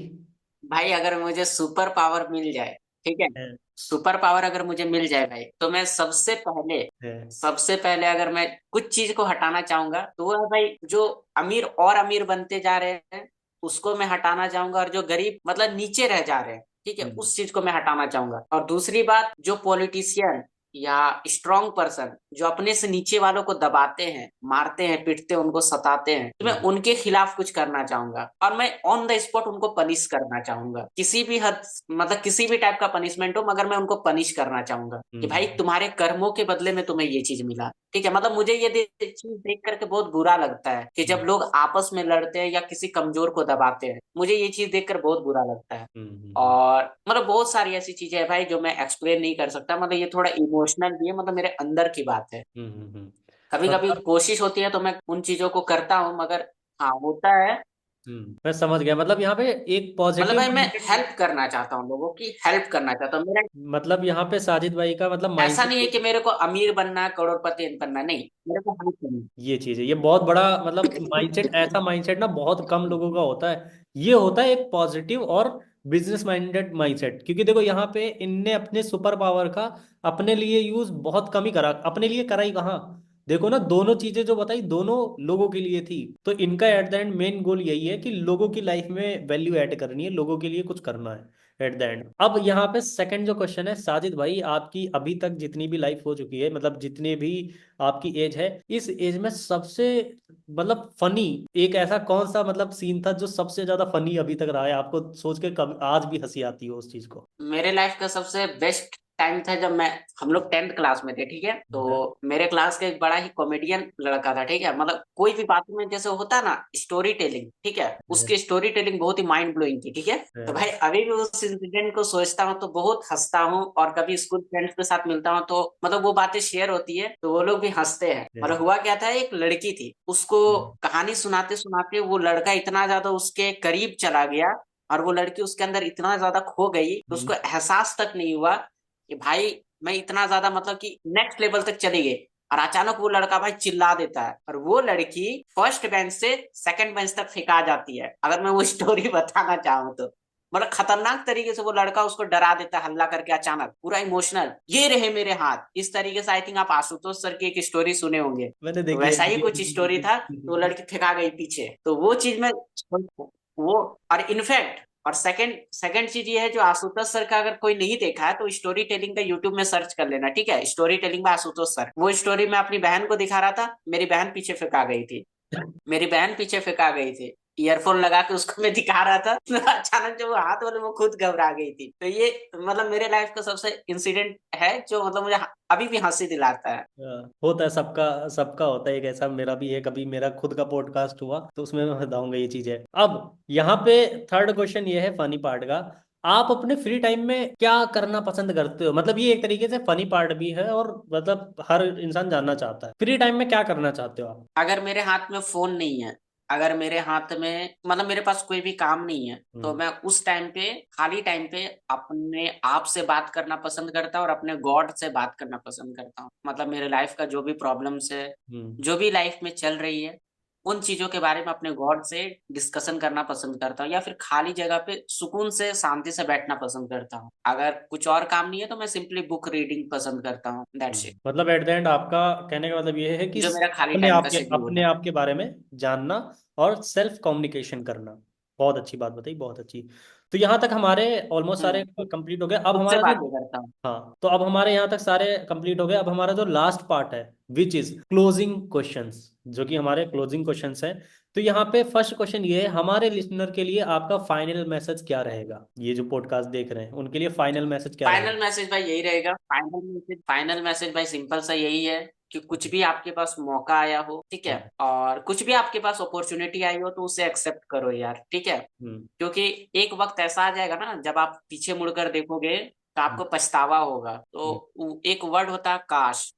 भाई अगर मुझे सुपर पावर मिल जाए, ठीक है, है, सुपर पावर अगर मुझे मिल जाए भाई, तो मैं है, सबसे पहले अगर मैं कुछ चीज को हटाना चाहूंगा तो वो है भाई, जो अमीर और अमीर बनते जा रहे हैं उसको मैं हटाना चाहूंगा, और जो गरीब मतलब नीचे रह जा रहे हैं, ठीक है, हम्म, उस चीज को मैं हटाना चाहूंगा। और दूसरी बात, जो पॉलिटिशियन या स्ट्रांग पर्सन जो अपने से नीचे वालों को दबाते हैं, मारते हैं, पीटते हैं, उनको सताते हैं, तो मैं हम्म, उनके खिलाफ कुछ करना चाहूंगा, और मैं ऑन द स्पॉट उनको पनिश करना चाहूंगा, किसी भी हद, मतलब किसी भी टाइप का पनिशमेंट हो, मगर मैं उनको पनिश करना चाहूंगा कि भाई हम्म, तुम्हारे कर्मों के बदले में तुम्हें ये चीज मिला। ठीक है, मतलब मुझे ये चीज देख करके बहुत बुरा लगता है कि जब हम्म, लोग आपस में लड़ते हैं या किसी कमजोर को दबाते हैं, मुझे ये चीज देखकर बहुत बुरा लगता है। हम्म, और मतलब बहुत सारी ऐसी चीजें हैं भाई जो मैं एक्सप्लेन नहीं कर सकता, मतलब ये थोड़ा इमोशनल भी है, मतलब मेरे अंदर की बात है। हम्म, कभी कभी मतलब कोशिश होती है तो मैं उन चीजों को करता हूँ, मगर हाँ होता है। मैं समझ गया, मतलब यहाँ पे एक मतलब पॉजिटिव भाई मैं माइंडेड, हेल्प करना चाहता हूँ, लोगों की हेल्प करना चाहता हूँ। मेरा मतलब यहाँ पे साजिद भाई का मतलब ऐसा नहीं है माइंडसेट, कि मेरे को अमीर बनना है, करोड़पति बनना है, नहीं, मेरे को हेल्प करनी ये चीज है, ये बहुत बड़ा मतलब माइंडसेट, ऐसा माइंडसेट ना बहुत कम लोगों का होता है। ये होता है एक पॉजिटिव और बिजनेस माइंडेड माइंडसेट, क्योंकि देखो यहाँ पे इनने अपने सुपर पावर का अपने लिए यूज बहुत कम ही करा, अपने लिए करा ही कहाँ। देखो ना, दोनों चीजें जो बताई दोनों लोगों के लिए थी, तो इनका at the end main goal यही है कि लोगों की लाइफ में वैल्यू ऐड करनी है, लोगों के लिए कुछ करना है एट द एंड। अब यहाँ पे सेकंड जो क्वेश्चन है साजिद भाई, आपकी अभी तक जितनी भी लाइफ हो चुकी है, मतलब जितने भी आपकी एज है, इस एज में सबसे मतलब फनी एक ऐसा कौन सा मतलब सीन था जो सबसे ज्यादा फनी अभी तक रहा है, आपको सोच के कभी आज भी हंसी आती हो उस चीज को? मेरे लाइफ का सबसे बेस्ट टाइम था जब मैं हम लोग 10th क्लास में थे, ठीक है, तो हाँ, मेरे क्लास का एक बड़ा ही कॉमेडियन लड़का था, ठीक है, मतलब कोई भी बात में जैसे होता है ना स्टोरी टेलिंग, ठीक है, हाँ, उसकी स्टोरी टेलिंग बहुत ही माइंड ब्लोइंग थी, ठीक है। तो हाँ, भाई अभी भी उस इंसिडेंट को सोचता हूँ तो बहुत हंसता हूँ, और कभी स्कूल फ्रेंड्स के साथ मिलता हूँ तो मतलब वो बातें शेयर होती है तो वो लोग भी हंसते हैं। हाँ, मतलब हुआ क्या था, एक लड़की थी, उसको कहानी सुनाते सुनाते वो लड़का इतना ज्यादा उसके करीब चला गया, और वो लड़की उसके अंदर इतना ज्यादा खो गई तो उसको एहसास तक नहीं हुआ कि भाई मैं इतना ज्यादा मतलब कि नेक्स्ट लेवल तक चली गई। और अचानक वो लड़का भाई चिल्ला देता है, और वो लड़की फर्स्ट बेंच से सेकंड बेंच तक फेंका जाती है, अगर मैं वो स्टोरी बताना चाहूँ तो। मतलब खतरनाक तरीके से वो लड़का उसको डरा देता है, हल्ला करके अचानक पूरा इमोशनल, ये रहे मेरे हाथ, इस तरीके से। आई थिंक आप आशुतोष सर की एक स्टोरी सुने होंगे, मैंने तो देखी है वैसा ही वीडियो। कुछ स्टोरी था, तो वो लड़की फेंका गई पीछे, तो वो चीज में वो, और इनफैक्ट, और सेकंड सेकंड चीज ये है, जो आशुतोष सर का अगर कोई नहीं देखा है तो स्टोरी टेलिंग का यूट्यूब में सर्च कर लेना, ठीक है, story telling bye Ashutosh sir. वो स्टोरी मैं अपनी बहन को दिखा रहा था, मेरी बहन पीछे फेंका गई थी, मेरी बहन पीछे फेंका गई थी, ईयरफोन लगा के उसको मैं दिखा रहा था तो अचानक जब वो हाथ वाले वो खुद घबरा गई थी। तो ये मतलब मेरे लाइफ का सबसे इंसिडेंट है जो मतलब मुझे अभी भी हंसी दिलाता है। होता है सबका, सबका होता है एक ऐसा, मेरा भी है, कभी मेरा खुद का पॉडकास्ट हुआ तो उसमें मैं बताऊंगा ये चीजें। अब यहाँ पे थर्ड क्वेश्चन ये है फनी पार्ट का, आप अपने फ्री टाइम में क्या करना पसंद करते हो? मतलब ये एक तरीके से फनी पार्ट भी है और मतलब हर इंसान जानना चाहता है, फ्री टाइम में क्या करना चाहते हो आप? अगर मेरे हाथ में फोन नहीं है, अगर मेरे हाथ में मतलब मेरे पास कोई भी काम नहीं है, तो हम्म, मैं उस टाइम पे, खाली टाइम पे अपने आप से बात करना पसंद करता हूँ और अपने गॉड से बात करना पसंद करता हूँ। मतलब मेरे लाइफ का जो भी प्रॉब्लम्स है, हम्म, जो भी लाइफ में चल रही है, उन चीजों के बारे में अपने गॉड से डिस्कशन करना पसंद करता हूँ, या फिर खाली जगह पे सुकून से शांति से बैठना पसंद करता हूँ। अगर कुछ और काम नहीं है तो मैं सिंपली बुक रीडिंग पसंद करता हूँ, दैट्स इट। मतलब एट द एंड आपका कहने का मतलब ये है कि जो मेरा खाली अपने टाइम आप का के, शेड्यूल अपने है। आप के बारे में जानना और सेल्फ कम्युनिकेशन करना। बहुत अच्छी बात बताई, बहुत अच्छी। तो यहाँ तक हमारे ऑलमोस्ट सारे हम्म, कंप्लीट हो गए। अब खुद से हमारा जो, बातें करता हूँ। हाँ, तो अब हमारे यहाँ तक सारे कंप्लीट हो गए। अब हमारा जो लास्ट पार्ट है, विच इज क्लोजिंग क्वेश्चंस, जो कि हमारे क्लोजिंग क्वेश्चंस हैं। तो यहाँ पे फर्स्ट क्वेश्चन ये है हमारे लिसनर के लिए, आपका फाइनल मैसेज क्या रहेगा? ये जो पॉडकास्ट देख रहे हैं उनके लिए फाइनल मैसेज क्या रहेगा? फाइनल मैसेज भाई यही रहेगा, फाइनल मैसेज भाई सिंपल सा यही है कि कुछ भी आपके पास मौका आया हो, ठीक है, हम्म। और कुछ भी आपके पास अपॉर्चुनिटी आई हो तो उसे एक्सेप्ट करो यार, ठीक है। हम्म। क्योंकि एक वक्त ऐसा आ जाएगा ना जब आप पीछे मुड़कर देखोगे तो हम्म। आपको पछतावा होगा। तो हम्म। एक वर्ड होता है काश।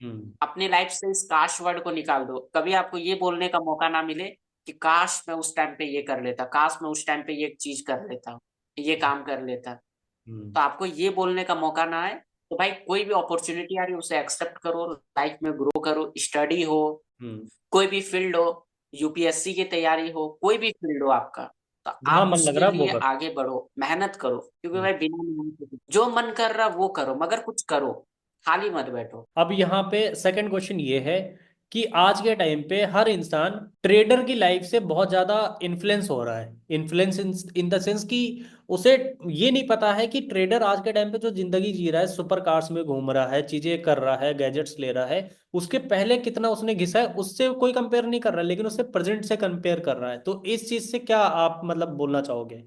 हम्म। अपनी लाइफ से इस काश वर्ड को निकाल दो, कभी आपको ये बोलने का मौका ना मिले कि काश मैं उस टाइम पे ये कर लेता, काश मैं उस टाइम पे ये चीज कर लेता, ये काम कर लेता। हम्म। तो आपको ये बोलने का मौका ना आए, तो भाई कोई भी अपॉर्चुनिटी आ रही है उसे एक्सेप्ट करो, लाइफ में ग्रो करो, स्टडी हो, हम्म। कोई भी फील्ड हो, यूपीएससी की तैयारी हो, कोई भी फील्ड हो आपका, तो जहाँ आप मन लग उसके रहा है वो लिए कर। आगे बढ़ो, मेहनत करो, क्योंकि हम्म। भाई बिना मेहनत के जो मन कर रहा वो करो, मगर कुछ करो, खाली मत बैठो। अब यहाँ पे सेकंड क्वेश्चन ये है कि आज के टाइम पे हर इंसान ट्रेडर की लाइफ से बहुत ज्यादा इन्फ्लुएंस हो रहा है। इन्फ्लुएंस इन द सेंस कि उसे ये नहीं पता है कि ट्रेडर आज के टाइम पे जो जिंदगी जी रहा है, सुपर कार्स में घूम रहा है, चीजें कर रहा है, गैजेट्स ले रहा है, उसके पहले कितना उसने घिसा है उससे कोई कंपेयर नहीं कर रहा है, लेकिन उससे प्रेजेंट से कंपेयर कर रहा है। तो इस चीज से क्या आप मतलब बोलना चाहोगे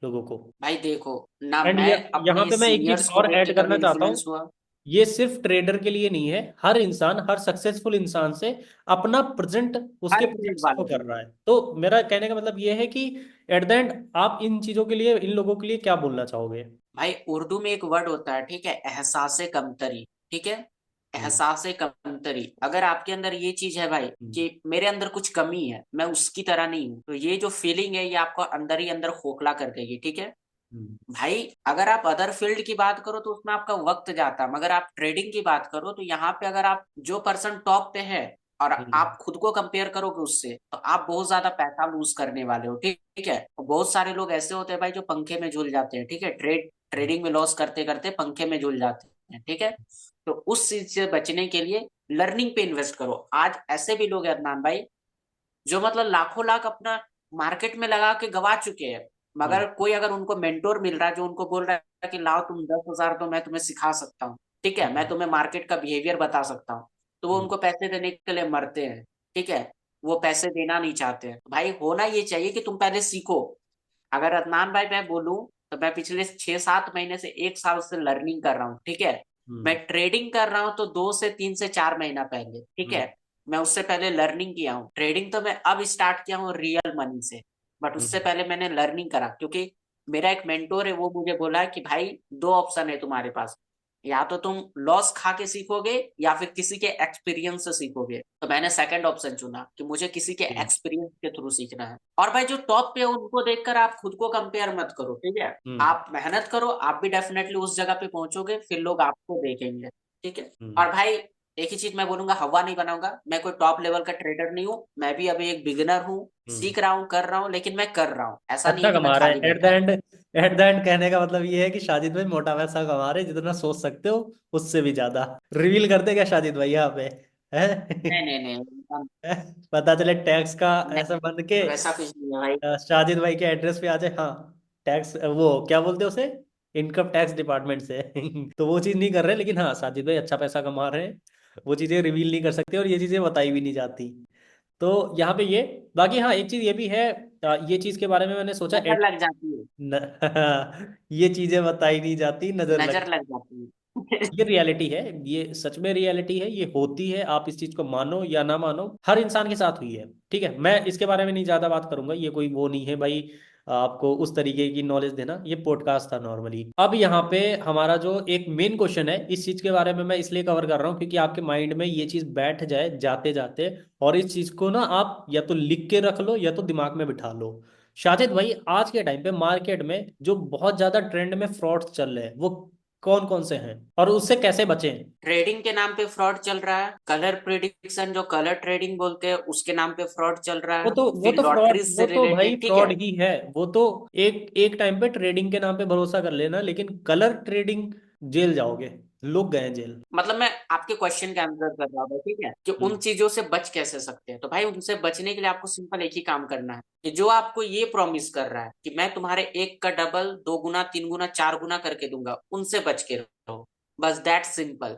लोगों को? भाई देखो ना, एंड मैं यहाँ अपने पे मैं एक चीज सीनियर्स को और देख के ऐड करना कभी चाहता इन्फ्लुएंस हूँ। हुआ। ये सिर्फ ट्रेडर के लिए नहीं है, हर इंसान, हर सक्सेसफुल इंसान से अपना प्रेजेंट, उसके हर प्रेजेंट फील्ड से वो वालों के कर लिए। रहा है। तो मेरा कहने का मतलब ये है कि एट द एंड आप इन चीजों के लिए, इन लोगों के लिए क्या बोलना चाहोगे? भाई उर्दू में एक वर्ड होता है, ठीक है, एहसास कमतरी, ठीक है, हम्म। एहसास कमतरी। अगर आपके अंदर ये चीज है भाई हम्म। कि मेरे अंदर कुछ कमी है, मैं उसकी तरह नहीं हूँ, तो ये जो फीलिंग है ये आपको अंदर ही अंदर खोखला कर देगी, ठीक है। हम्म। भाई अगर आप अदर फील्ड की बात करो तो उसमें आपका वक्त जाता है, मगर आप ट्रेडिंग की बात करो तो यहाँ पे अगर आप जो पर्सन टॉप पे है और हम्म। आप खुद को कंपेयर करोगे उससे, तो आप बहुत ज्यादा पैसा लूज करने वाले हो, ठीक ठीक है। और बहुत सारे लोग ऐसे होते हैं भाई जो पंखे में झूल जाते हैं, ठीक है, ट्रेडिंग में लॉस करते करते पंखे में झूल जाते हैं, ठीक है। तो उस चीज से बचने के लिए लर्निंग पे इन्वेस्ट करो। आज ऐसे भी लोग हैं अदनान भाई जो मतलब लाखों लाख अपना मार्केट में लगा के गवा चुके हैं, हम्म। मगर कोई अगर उनको मेंटोर मिल रहा है जो उनको बोल रहा है कि लाओ तुम 10,000 तो मैं तुम्हें सिखा सकता हूँ, ठीक है, मैं हम्म। तुम्हें मार्केट का बिहेवियर बता सकता हूँ, तो वो हम्म। उनको पैसे देने के लिए मरते हैं, ठीक है, वो पैसे देना नहीं चाहते हैं। भाई होना ये चाहिए कि तुम पहले सीखो। अगर अदनान भाई मैं बोलूं तो मैं पिछले 6-7 महीने से 1 साल से लर्निंग कर रहा हूँ, ठीक है। मैं हम्म। ट्रेडिंग कर रहा हूँ तो 2 से 3 से 4 महीना पहले, ठीक हम्म। है। मैं उससे पहले लर्निंग किया हूँ, ट्रेडिंग तो मैं अब स्टार्ट किया हूँ रियल मनी से, बट उससे हम्म। पहले मैंने लर्निंग करा, क्योंकि मेरा एक मेंटोर है, वो मुझे बोला कि भाई दो ऑप्शन है तुम्हारे पास, या तो तुम लॉस खा के सीखोगे या फिर किसी के एक्सपीरियंस से सीखोगे। तो मैंने सेकंड ऑप्शन चुना कि मुझे किसी के हम्म। एक्सपीरियंस के थ्रू सीखना है। और भाई जो टॉप पे है उनको देखकर आप खुद को कंपेयर मत करो, ठीक है। हम्म। आप मेहनत करो, आप भी डेफिनेटली उस जगह पे पहुंचोगे, फिर लोग आपको देखेंगे, ठीक है। हम्म। और भाई एक ही चीज मैं बोलूंगा, हवा नहीं बनाऊंगा, मैं कोई टॉप लेवल का ट्रेडर नहीं हूँ, मैं भी अभी एक बिगिनर हूँ, हम्म। सीख रहा हूँ, कर रहा हूँ, लेकिन मैं कर रहा हूँ, ऐसा नहीं अच्छा है कि मैं कमा रहे खाली हैं एट द बैठा हूँ। एंड। एट द एंड कहने का मतलब ये है कि शाजिद भाई मोटा पैसा कमा रहे हैं, जितना सोच सकते हो उससे भी ज्यादा। रिवील करते क्या शाजिद भाई यहाँ पे? नहीं है? नहीं नहीं पता चले टैक्स का ऐसा नहीं, बन के वैसा कुछ नहीं है भाई। शाजिद भाई के एड्रेस पे आ जाए, हाँ टैक्स, वो क्या बोलते हैं उसे, इनकम टैक्स डिपार्टमेंट से। तो वो चीज़ नहीं कर रहे, लेकिन हाँ साजिद भाई अच्छा पैसा कमा रहे हैं। वो चीज़ें रिवील नहीं कर सकते और ये चीज़ें बताई भी नहीं जाती। तो यहाँ पे ये, बाकी हाँ एक चीज़ ये भी है, ये चीज़ के बारे में मैंने सोचा नजर लग जाती है, ये चीज़ें बताई नहीं जाती, नज़र लग। नजर लग जाती है। ये रियलिटी है, ये सच में रियलिटी है, ये होती है, आप इस चीज को मानो या ना मानो, हर इंसान के साथ हुई है। ठीक है, मैं इसके बारे में नहीं ज्यादा बात करूंगा, ये कोई वो नहीं है भाई आपको उस तरीके की नॉलेज देना, ये पॉडकास्ट था नॉर्मली। अब यहाँ पे हमारा जो एक मेन क्वेश्चन है, इस चीज के बारे में मैं इसलिए कवर कर रहा हूँ क्योंकि आपके माइंड में ये चीज बैठ जाए जाते जाते, और इस चीज को ना आप या तो लिख के रख लो या तो दिमाग में बिठा लो। शाजिद भाई आज के टाइम पे मार्केट में जो बहुत ज्यादा ट्रेंड में फ्रॉड चल रहे हैं वो कौन कौन से हैं और उससे कैसे बचें? ट्रेडिंग के नाम पे फ्रॉड चल रहा है, कलर प्रिडिक्शन जो कलर ट्रेडिंग बोलते हैं उसके नाम पे फ्रॉड चल रहा वो है, तो वो फिर तो फ्रॉड, लॉटरीज से वो तो भाई रिलेटेड, ठीक फ्रॉड है। ही है। वो तो एक एक टाइम पे ट्रेडिंग के नाम पे भरोसा कर लेना, लेकिन कलर ट्रेडिंग जेल जाओगे, लोग गए हैं जेल। मतलब मैं आपके क्वेश्चन का आंसर कर रहा हूँ, ठीक है, कि उन हम्म। चीजों से बच कैसे सकते हैं। तो भाई उनसे बचने के लिए आपको सिंपल एक ही काम करना है, कि जो आपको ये प्रॉमिस कर रहा है कि मैं तुम्हारे एक का डबल 2 गुना 3 गुना 4 गुना करके दूंगा, उनसे बच के रहो, बस दैट सिंपल।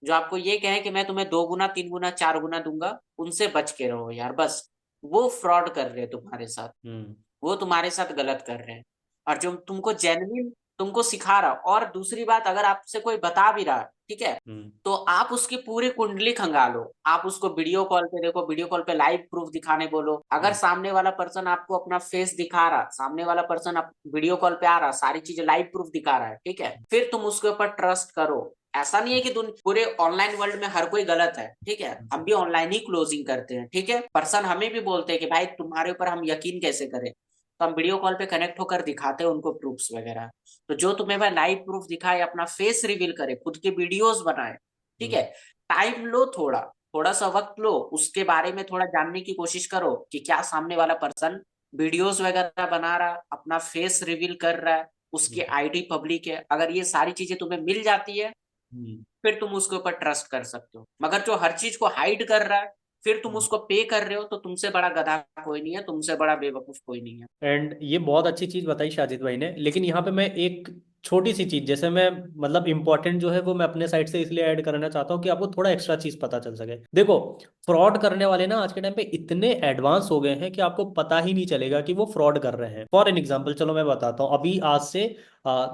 जो आपको ये कहे कि मैं तुम्हें 2 गुना 3 गुना 4 गुना दूंगा, उनसे बच के रहो यार, बस। वो फ्रॉड कर रहे हैं तुम्हारे साथ, हम्म। वो तुम्हारे साथ गलत कर रहे हैं। और जो तुमको जेन्युइन तुमको सिखा रहा, और दूसरी बात, अगर आपसे कोई बता भी रहा, ठीक है, हम्म। तो आप उसकी पूरी कुंडली खंगालो, आप उसको वीडियो कॉल पे देखो, वीडियो कॉल पे लाइव प्रूफ दिखाने बोलो। अगर हम्म। सामने वाला पर्सन आपको अपना फेस दिखा रहा, सामने वाला पर्सन वीडियो कॉल पे आ रहा, सारी चीजें लाइव प्रूफ दिखा रहा है, ठीक है, फिर तुम उसके ऊपर ट्रस्ट करो। ऐसा नहीं है कि पूरे ऑनलाइन वर्ल्ड में हर कोई गलत है, ठीक है, हम भी ऑनलाइन ही क्लोजिंग करते हैं, ठीक है, पर्सन हमें भी बोलते हैं कि भाई तुम्हारे ऊपर हम यकीन कैसे करें, तो हम वीडियो कॉल पे कनेक्ट होकर दिखाते हैं उनको प्रूफ्स वगैरह। तो जो तुम्हें वह लाइव प्रूफ दिखाए, अपना फेस रिवील करे, खुद के वीडियोस बनाए, ठीक हम्म। है, टाइम लो, थोड़ा थोड़ा सा वक्त लो, उसके बारे में थोड़ा जानने की कोशिश करो कि क्या सामने वाला पर्सन वीडियोस वगैरह बना रहा, अपना फेस रिवील कर रहा है, उसकी हम्म। आईडी पब्लिक है, अगर ये सारी चीजें तुम्हें मिल जाती है, हम्म। फिर तुम उसके ऊपर ट्रस्ट कर सकते हो। मगर जो हर चीज को हाइड कर रहा है, फिर तुम हम्म। उसको पे कर रहे हो, तो तुमसे बड़ा गधा कोई नहीं है, तुमसे बड़ा बेवकूफ कोई नहीं है। एंड ये बहुत अच्छी चीज बताई शाजिद भाई ने, लेकिन यहाँ पे मैं एक छोटी सी चीज, जैसे मैं मतलब इंपॉर्टेंट जो है वो मैं अपने साइड से इसलिए ऐड करना चाहता हूँ कि आपको थोड़ा एक्स्ट्रा चीज पता चल सके। देखो, फ्रॉड करने वाले ना आज के टाइम पे इतने एडवांस हो गए हैं कि आपको पता ही नहीं चलेगा कि वो फ्रॉड कर रहे हैं। फॉर एन एग्जाम्पल चलो मैं बताता हूँ, अभी आज से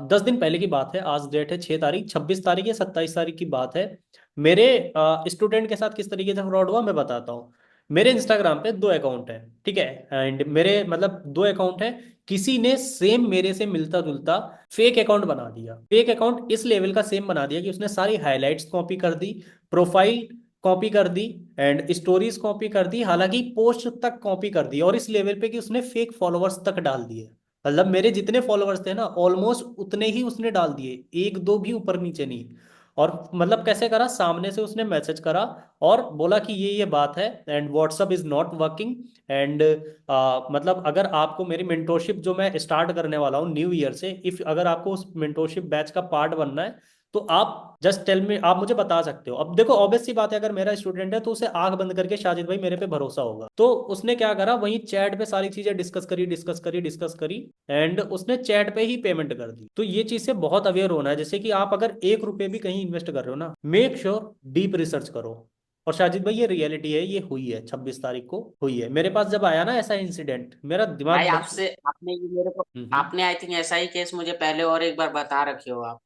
10 दिन पहले की बात है, आज डेट है 6 तारीख, 26 तारीख या 27 तारीख की बात है। मेरे स्टूडेंट के साथ किस तरीके से फ्रॉड हुआ मैं बताता हूँ। मेरे इंस्टाग्राम पे 2 अकाउंट है, ठीक है, एंड मेरे मतलब 2 अकाउंट है, किसी ने सेम मेरे से मिलता जुलता फेक अकाउंट बना दिया। फेक अकाउंट इस लेवल का सेम बना दिया कि उसने सारी हाइलाइट्स कॉपी कर दी, प्रोफाइल कॉपी कर दी, एंड स्टोरीज कॉपी कर दी, हालांकि पोस्ट तक कॉपी कर दी, और इस लेवल पे कि उसने फेक फॉलोअर्स तक डाल दिए। मतलब मेरे जितने फॉलोअर्स थे ना ऑलमोस्ट उतने ही उसने डाल दिए, एक दो भी ऊपर नीचे नहीं। और मतलब कैसे करा, सामने से उसने मैसेज करा और बोला कि ये बात है and WhatsApp is not working, and मतलब अगर आपको मेरी मेंटोरशिप जो मैं स्टार्ट करने वाला हूँ न्यू ईयर से, इफ अगर आपको उस मेंटोरशिप बैच का पार्ट बनना है तो आप जस्ट टेल मी, आप मुझे बता सकते हो। अब देखो ऑब्वियस सी बात है, अगर मेरा स्टूडेंट है तो उसे आंख बंद करके शाजिद भाई मेरे पे भरोसा होगा। तो उसने क्या करा, वहीं चैट पे सारी चीजें डिस्कस करी एंड उसने चैट पे ही पेमेंट कर दी। तो ये चीज से बहुत अवेयर होना है, जैसे कि आप अगर 1 रुपए भी कहीं इन्वेस्ट कर रहे हो ना, मेक श्योर डीप रिसर्च करो। और शाजिद भाई ये रियलिटी है, ये हुई है, 26 तारीख को हुई है मेरे पास। जब आया ना ऐसा इंसिडेंट, मेरा भाई दिमाग आपसे आपने ये मेरे को, हम्म। आपने आई थिंक ऐसा ही केस मुझे पहले और एक बार बता रखे हो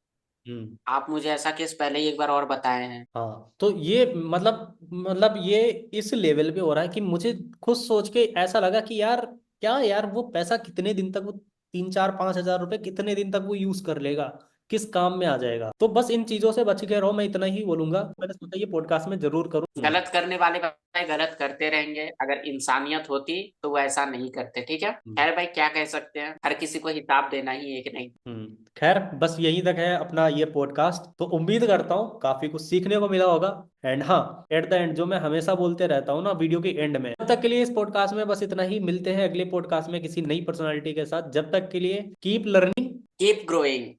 हम्म। आप मुझे ऐसा केस पहले ही एक बार और बताए हैं। हाँ तो ये मतलब ये इस लेवल पे हो रहा है कि मुझे खुद सोच के ऐसा लगा कि यार, क्या यार वो पैसा कितने दिन तक, वो 3 4 5 हज़ार रुपए कितने दिन तक वो यूज कर लेगा, किस काम में आ जाएगा। तो बस इन चीजों से बच के रहो, मैं इतना ही बोलूंगा, मैंने सोचा ये पॉडकास्ट में जरूर करूँ। गलत करने वाले भाई गलत करते रहेंगे, अगर इंसानियत होती तो वो ऐसा नहीं करते, ठीक है। हम्म। खैर भाई क्या कह सकते हैं, हर किसी को हिसाब देना ही है कि नहीं। खैर बस यहीं तक है अपना ये पॉडकास्ट, तो उम्मीद करता हूँ काफी कुछ सीखने को मिला होगा। एंड हाँ, एट द एंड जो मैं हमेशा बोलते रहता हूँ ना वीडियो के एंड में, तब तक के लिए इस पॉडकास्ट में बस इतना ही, मिलते हैं अगले पॉडकास्ट में किसी नई पर्सनालिटी के साथ। जब तक के लिए कीप लर्निंग कीप ग्रोइंग।